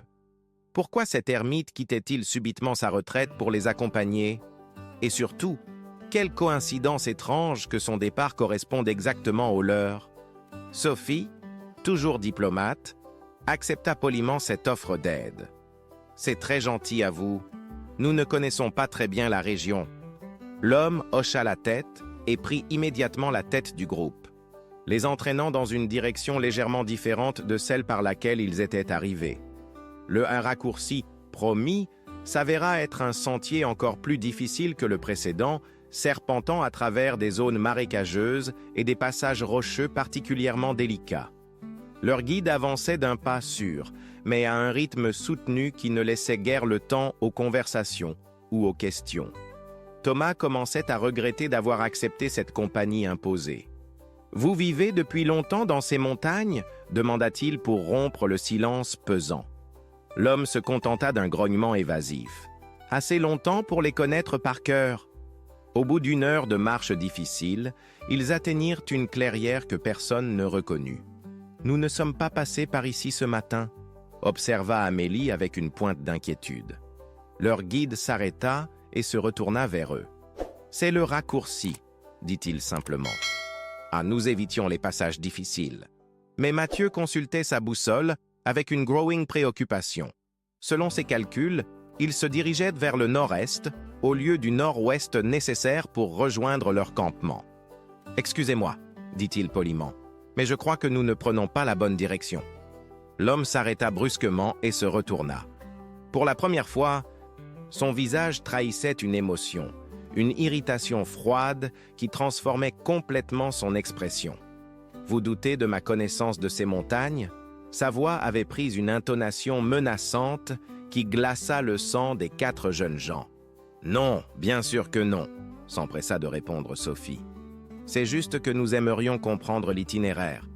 [SPEAKER 1] Pourquoi cet ermite quittait-il subitement sa retraite pour les accompagner? Et surtout, quelle coïncidence étrange que son départ corresponde exactement au leur. Sophie, toujours diplomate, accepta poliment cette offre d'aide. « C'est très gentil à vous. Nous ne connaissons pas très bien la région. » L'homme hocha la tête et prit immédiatement la tête du groupe, les entraînant dans une direction légèrement différente de celle par laquelle ils étaient arrivés. Un raccourci promis s'avéra être un sentier encore plus difficile que le précédent, serpentant à travers des zones marécageuses et des passages rocheux particulièrement délicats. Leur guide avançait d'un pas sûr, mais à un rythme soutenu qui ne laissait guère le temps aux conversations ou aux questions. Thomas commençait à regretter d'avoir accepté cette compagnie imposée. « Vous vivez depuis longtemps dans ces montagnes ?» demanda-t-il pour rompre le silence pesant. L'homme se contenta d'un grognement évasif. « Assez longtemps pour les connaître par cœur. » Au bout d'une heure de marche difficile, ils atteignirent une clairière que personne ne reconnut. « Nous ne sommes pas passés par ici ce matin » observa Amélie avec une pointe d'inquiétude. Leur guide s'arrêta et se retourna vers eux. « C'est le raccourci, » dit-il simplement. Ah, nous évitions les passages difficiles. Mais Mathieu consultait sa boussole avec une growing préoccupation. Selon ses calculs, il se dirigeait vers le nord-est, au lieu du nord-ouest nécessaire pour rejoindre leur campement. « Excusez-moi, » dit-il poliment, « mais je crois que nous ne prenons pas la bonne direction. » L'homme s'arrêta brusquement et se retourna. Pour la première fois, son visage trahissait une émotion, une irritation froide qui transformait complètement son expression. « Vous doutez de ma connaissance de ces montagnes ?» Sa voix avait pris une intonation menaçante qui glaça le sang des 4 jeunes gens. « Non, bien sûr que non », s'empressa de répondre Sophie. « C'est juste que nous aimerions comprendre l'itinéraire. »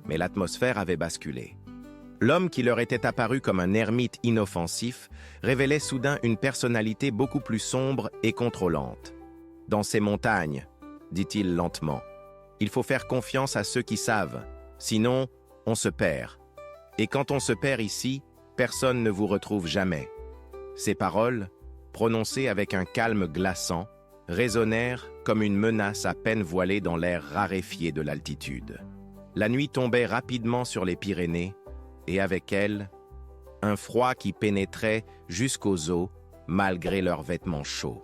[SPEAKER 1] Mais l'atmosphère avait basculé. L'homme qui leur était apparu comme un ermite inoffensif révélait soudain une personnalité beaucoup plus sombre et contrôlante. « Dans ces montagnes, » dit-il lentement, « il faut faire confiance à ceux qui savent, sinon on se perd. Et quand on se perd ici, personne ne vous retrouve jamais. » Ces paroles, prononcées avec un calme glaçant, résonnèrent comme une menace à peine voilée dans l'air raréfié de l'altitude. La nuit tombait rapidement sur les Pyrénées, et avec elle, un froid qui pénétrait jusqu'aux os malgré leurs vêtements chauds.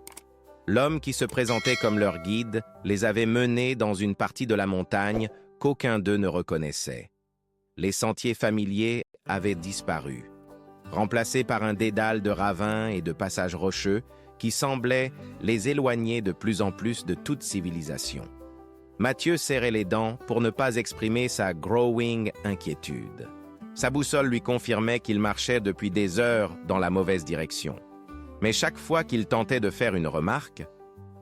[SPEAKER 1] L'homme qui se présentait comme leur guide les avait menés dans une partie de la montagne qu'aucun d'eux ne reconnaissait. Les sentiers familiers avaient disparu, remplacés par un dédale de ravins et de passages rocheux qui semblaient les éloigner de plus en plus de toute civilisation. Mathieu serrait les dents pour ne pas exprimer sa growing inquiétude. Sa boussole lui confirmait qu'il marchait depuis des heures dans la mauvaise direction. Mais chaque fois qu'il tentait de faire une remarque,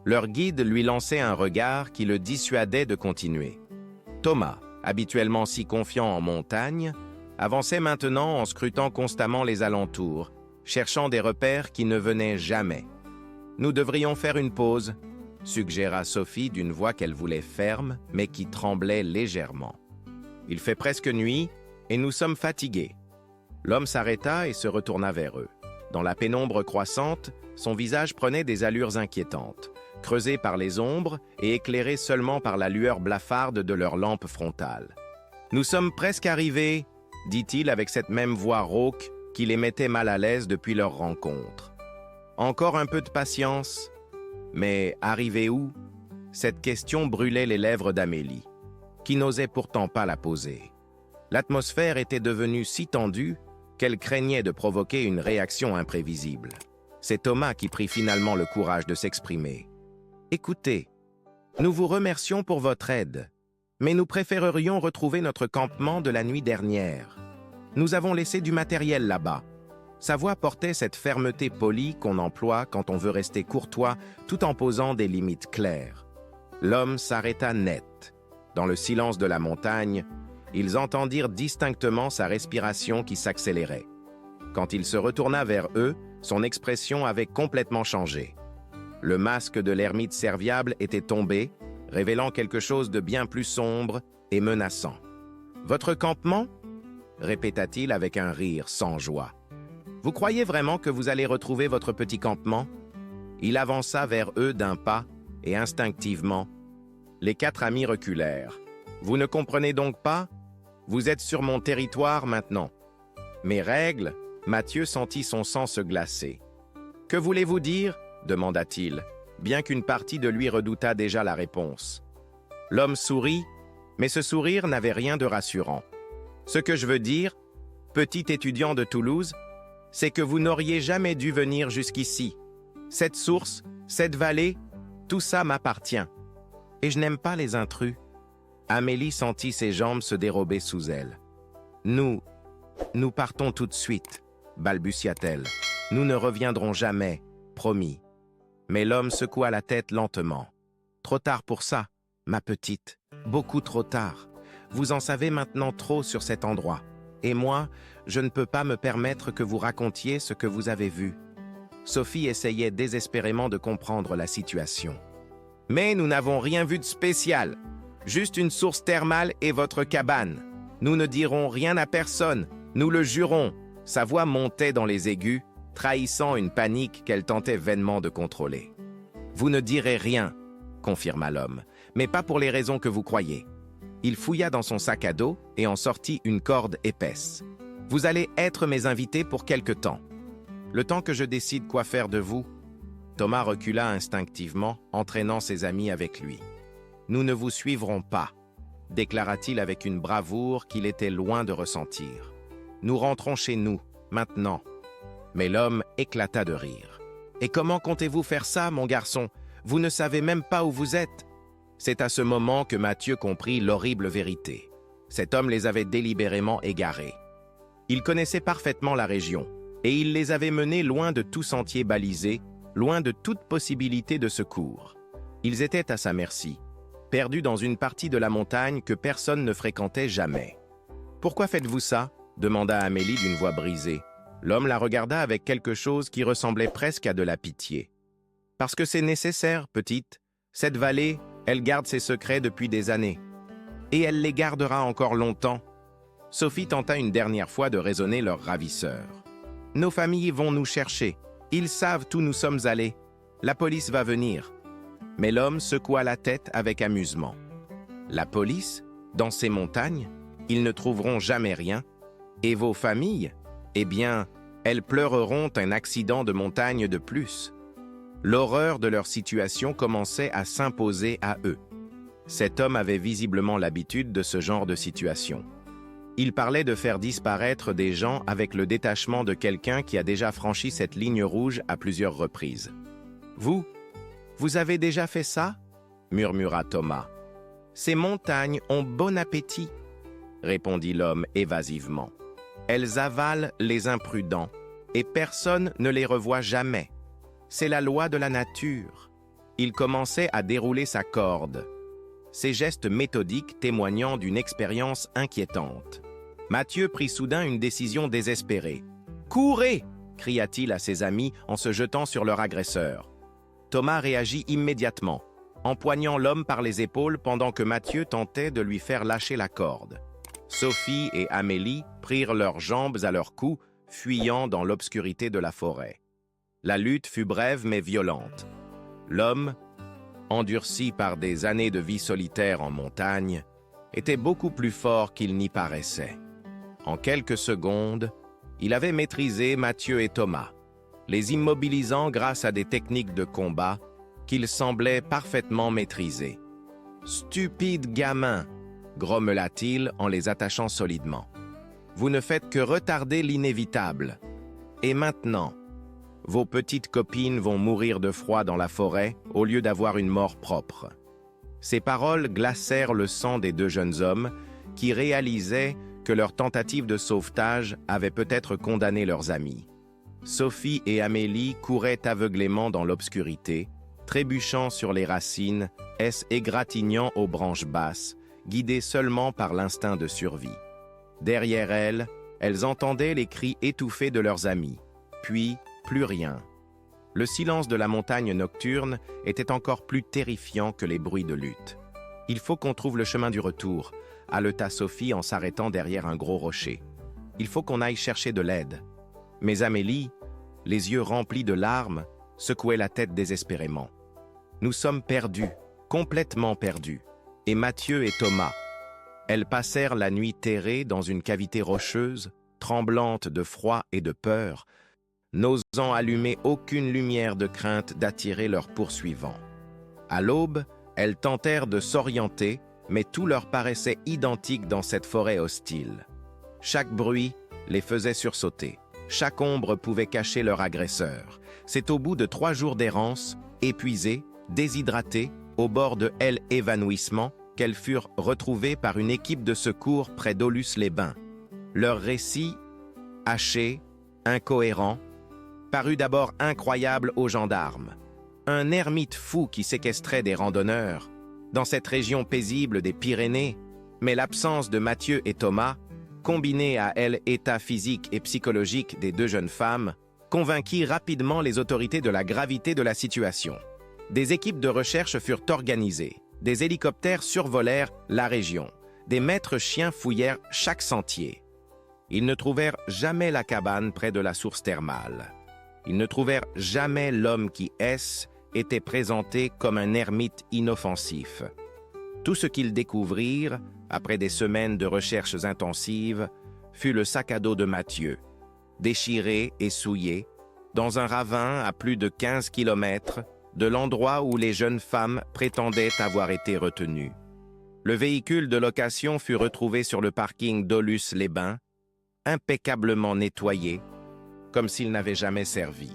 [SPEAKER 1] leur guide lui lançait un regard qui le dissuadait de continuer. Thomas, habituellement si confiant en montagne, avançait maintenant en scrutant constamment les alentours, cherchant des repères qui ne venaient jamais. « Nous devrions faire une pause », suggéra Sophie d'une voix qu'elle voulait ferme, mais qui tremblait légèrement. « Il fait presque nuit, et nous sommes fatigués. » L'homme s'arrêta et se retourna vers eux. Dans la pénombre croissante, son visage prenait des allures inquiétantes, creusés par les ombres et éclairés seulement par la lueur blafarde de leur lampe frontale. « Nous sommes presque arrivés », dit-il avec cette même voix rauque qui les mettait mal à l'aise depuis leur rencontre. Encore un peu de patience. Mais arrivés où? Cette question brûlait les lèvres d'Amélie, qui n'osait pourtant pas la poser. L'atmosphère était devenue si tendue qu'elle craignait de provoquer une réaction imprévisible. C'est Thomas qui prit finalement le courage de s'exprimer. « Écoutez, nous vous remercions pour votre aide, mais nous préférerions retrouver notre campement de la nuit dernière. Nous avons laissé du matériel là-bas. » Sa voix portait cette fermeté polie qu'on emploie quand on veut rester courtois tout en posant des limites claires. L'homme s'arrêta net. Dans le silence de la montagne, ils entendirent distinctement sa respiration qui s'accélérait. Quand il se retourna vers eux, son expression avait complètement changé. Le masque de l'ermite serviable était tombé, révélant quelque chose de bien plus sombre et menaçant. « Votre campement ?» répéta-t-il avec un rire sans joie. « Vous croyez vraiment que vous allez retrouver votre petit campement ?» Il avança vers eux d'un pas et instinctivement, les 4 amis reculèrent. « Vous ne comprenez donc pas? Vous êtes sur mon territoire maintenant. » Mes règles, Mathieu sentit son sang se glacer. « Que voulez-vous dire ?» demanda-t-il, bien qu'une partie de lui redoutât déjà la réponse. L'homme sourit, mais ce sourire n'avait rien de rassurant. « Ce que je veux dire, petit étudiant de Toulouse, c'est que vous n'auriez jamais dû venir jusqu'ici. Cette source, cette vallée, tout ça m'appartient. Et je n'aime pas les intrus. » Amélie sentit ses jambes se dérober sous elle. « Nous partons tout de suite, » balbutia-t-elle. « Nous ne reviendrons jamais, promis. » Mais l'homme secoua la tête lentement. « Trop tard pour ça, ma petite, beaucoup trop tard. Vous en savez maintenant trop sur cet endroit. Et moi, je ne peux pas me permettre que vous racontiez ce que vous avez vu. » Sophie essayait désespérément de comprendre la situation. « Mais nous n'avons rien vu de spécial. Juste une source thermale et votre cabane. Nous ne dirons rien à personne, nous le jurons. » Sa voix montait dans les aigus, trahissant une panique qu'elle tentait vainement de contrôler. « Vous ne direz rien, » confirma l'homme, « mais pas pour les raisons que vous croyez. » Il fouilla dans son sac à dos et en sortit une corde épaisse. « Vous allez être mes invités pour quelque temps. Le temps que je décide quoi faire de vous. » Thomas recula instinctivement, entraînant ses amis avec lui. « Nous ne vous suivrons pas, » déclara-t-il avec une bravoure qu'il était loin de ressentir. « Nous rentrons chez nous, maintenant. » Mais l'homme éclata de rire. « Et comment comptez-vous faire ça, mon garçon? Vous ne savez même pas où vous êtes. » C'est à ce moment que Mathieu comprit l'horrible vérité. Cet homme les avait délibérément égarés. Il connaissait parfaitement la région, et il les avait menés loin de tout sentier balisé, loin de toute possibilité de secours. Ils étaient à sa merci, perdus dans une partie de la montagne que personne ne fréquentait jamais. « Pourquoi faites-vous ça ?» demanda Amélie d'une voix brisée. L'homme la regarda avec quelque chose qui ressemblait presque à de la pitié. « Parce que c'est nécessaire, petite. Cette vallée, elle garde ses secrets depuis des années. Et elle les gardera encore longtemps. » Sophie tenta une dernière fois de raisonner leur ravisseur. « Nos familles vont nous chercher. Ils savent où nous sommes allés. La police va venir. » Mais l'homme secoua la tête avec amusement. « La police? Dans ces montagnes? Ils ne trouveront jamais rien. Et vos familles? Eh bien, elles pleureront un accident de montagne de plus. » L'horreur de leur situation commençait à s'imposer à eux. Cet homme avait visiblement l'habitude de ce genre de situation. Il parlait de faire disparaître des gens avec le détachement de quelqu'un qui a déjà franchi cette ligne rouge à plusieurs reprises. « Vous avez déjà fait ça ?» murmura Thomas. « Ces montagnes ont bon appétit, » répondit l'homme évasivement. « Elles avalent les imprudents, et personne ne les revoit jamais. C'est la loi de la nature. » Il commençait à dérouler sa corde, ses gestes méthodiques témoignant d'une expérience inquiétante. Mathieu prit soudain une décision désespérée. « Courez !» cria-t-il à ses amis en se jetant sur leur agresseur. Thomas réagit immédiatement, empoignant l'homme par les épaules pendant que Mathieu tentait de lui faire lâcher la corde. Sophie et Amélie prirent leurs jambes à leur cou, fuyant dans l'obscurité de la forêt. La lutte fut brève mais violente. L'homme, endurci par des années de vie solitaire en montagne, était beaucoup plus fort qu'il n'y paraissait. En quelques secondes, il avait maîtrisé Mathieu et Thomas, les immobilisant grâce à des techniques de combat qu'il semblait parfaitement maîtriser. « Stupide gamin !» grommela-t-il en les attachant solidement. « Vous ne faites que retarder l'inévitable. Et maintenant, vos petites copines vont mourir de froid dans la forêt au lieu d'avoir une mort propre. » Ces paroles glacèrent le sang des deux jeunes hommes qui réalisaient que leur tentative de sauvetage avait peut-être condamné leurs amis. Sophie et Amélie couraient aveuglément dans l'obscurité, trébuchant sur les racines, égratignant aux branches basses, guidées seulement par l'instinct de survie. Derrière elles entendaient les cris étouffés de leurs amis, puis plus rien. Le silence de la montagne nocturne était encore plus terrifiant que les bruits de lutte. « Il faut qu'on trouve le chemin du retour », haleta Sophie en s'arrêtant derrière un gros rocher. « Il faut qu'on aille chercher de l'aide. » Mais Amélie, les yeux remplis de larmes, secouait la tête désespérément. « Nous sommes perdus, complètement perdus. Et Mathieu et Thomas. » Elles passèrent la nuit terrées dans une cavité rocheuse, tremblante de froid et de peur, n'osant allumer aucune lumière de crainte d'attirer leurs poursuivants. À l'aube, elles tentèrent de s'orienter, mais tout leur paraissait identique dans cette forêt hostile. Chaque bruit les faisait sursauter. Chaque ombre pouvait cacher leur agresseur. C'est au bout de 3 jours d'errance, épuisées, déshydratées, au bord de l'évanouissement, qu'elles furent retrouvées par une équipe de secours près d'Aulus-les-Bains. Leur récit, haché, incohérent, parut d'abord incroyable aux gendarmes. Un ermite fou qui séquestrait des randonneurs, dans cette région paisible des Pyrénées, mais l'absence de Mathieu et Thomas, combinée à l'état physique et psychologique des deux jeunes femmes, convainquit rapidement les autorités de la gravité de la situation. Des équipes de recherche furent organisées, des hélicoptères survolèrent la région, des maîtres chiens fouillèrent chaque sentier. Ils ne trouvèrent jamais la cabane près de la source thermale. Ils ne trouvèrent jamais l'homme qui était présenté comme un ermite inoffensif. Tout ce qu'ils découvrirent, après des semaines de recherches intensives, fut le sac à dos de Mathieu, déchiré et souillé, dans un ravin à plus de 15 kilomètres de l'endroit où les jeunes femmes prétendaient avoir été retenues. Le véhicule de location fut retrouvé sur le parking d'Aulus-les-Bains, impeccablement nettoyé, comme s'il n'avait jamais servi.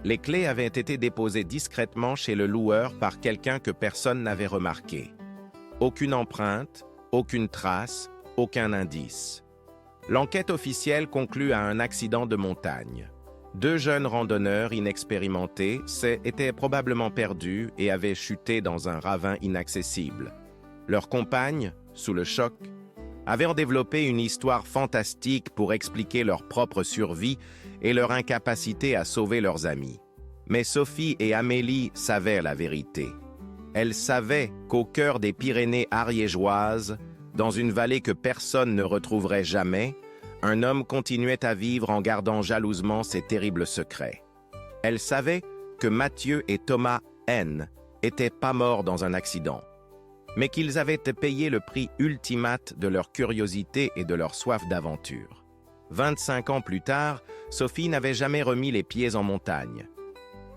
[SPEAKER 1] Les clés avaient été déposées discrètement chez le loueur par quelqu'un que personne n'avait remarqué. Aucune empreinte, aucune trace, aucun indice. L'enquête officielle conclut à un accident de montagne. 2 jeunes randonneurs inexpérimentés étaient probablement perdus et avaient chuté dans un ravin inaccessible. Leurs compagnes, sous le choc, avaient en développé une histoire fantastique pour expliquer leur propre survie et leur incapacité à sauver leurs amis. Mais Sophie et Amélie savaient la vérité. Elles savaient qu'au cœur des Pyrénées ariégeoises, dans une vallée que personne ne retrouverait jamais, un homme continuait à vivre en gardant jalousement ses terribles secrets. Elles savaient que Mathieu et Thomas N n'étaient pas morts dans un accident, mais qu'ils avaient payé le prix ultimate de leur curiosité et de leur soif d'aventure. 25 ans plus tard, Sophie n'avait jamais remis les pieds en montagne.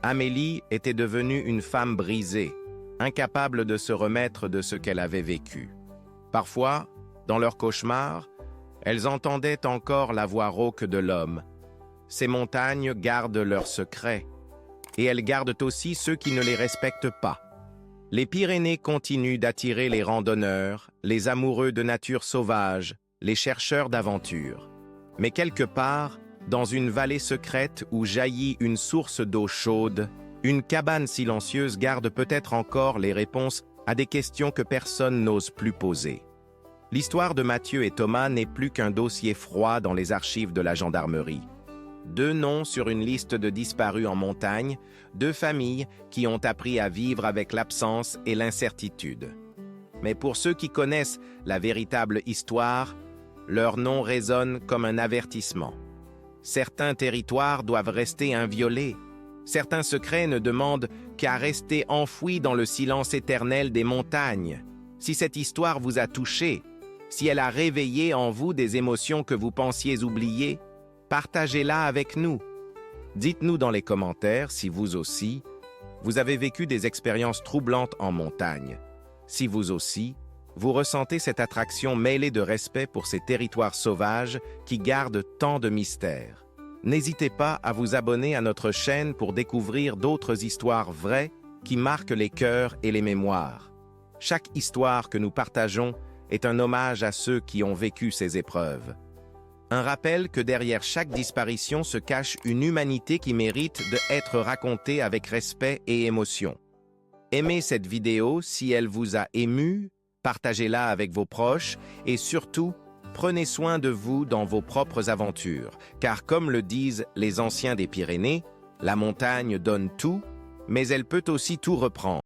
[SPEAKER 1] Amélie était devenue une femme brisée, incapable de se remettre de ce qu'elle avait vécu. Parfois, dans leurs cauchemars, elles entendaient encore la voix rauque de l'homme. Ces montagnes gardent leurs secrets, et elles gardent aussi ceux qui ne les respectent pas. Les Pyrénées continuent d'attirer les randonneurs, les amoureux de nature sauvage, les chercheurs d'aventure. Mais quelque part, dans une vallée secrète où jaillit une source d'eau chaude, une cabane silencieuse garde peut-être encore les réponses à des questions que personne n'ose plus poser. L'histoire de Mathieu et Thomas n'est plus qu'un dossier froid dans les archives de la gendarmerie. 2 noms sur une liste de disparus en montagne, 2 familles qui ont appris à vivre avec l'absence et l'incertitude. Mais pour ceux qui connaissent la véritable histoire, leur nom résonne comme un avertissement. Certains territoires doivent rester inviolés, Certains secrets ne demandent qu'à rester enfouis dans le silence éternel des montagnes. Si cette histoire vous a touché, si elle a réveillé en vous des émotions que vous pensiez oublier, partagez-la avec nous. Dites-nous dans les commentaires si vous aussi, vous avez vécu des expériences troublantes en montagne. Si vous aussi, vous ressentez cette attraction mêlée de respect pour ces territoires sauvages qui gardent tant de mystères. N'hésitez pas à vous abonner à notre chaîne pour découvrir d'autres histoires vraies qui marquent les cœurs et les mémoires. Chaque histoire que nous partageons est un hommage à ceux qui ont vécu ces épreuves. Un rappel que derrière chaque disparition se cache une humanité qui mérite d'être racontée avec respect et émotion. Aimez cette vidéo si elle vous a ému, partagez-la avec vos proches et surtout, prenez soin de vous dans vos propres aventures, car comme le disent les anciens des Pyrénées, la montagne donne tout, mais elle peut aussi tout reprendre.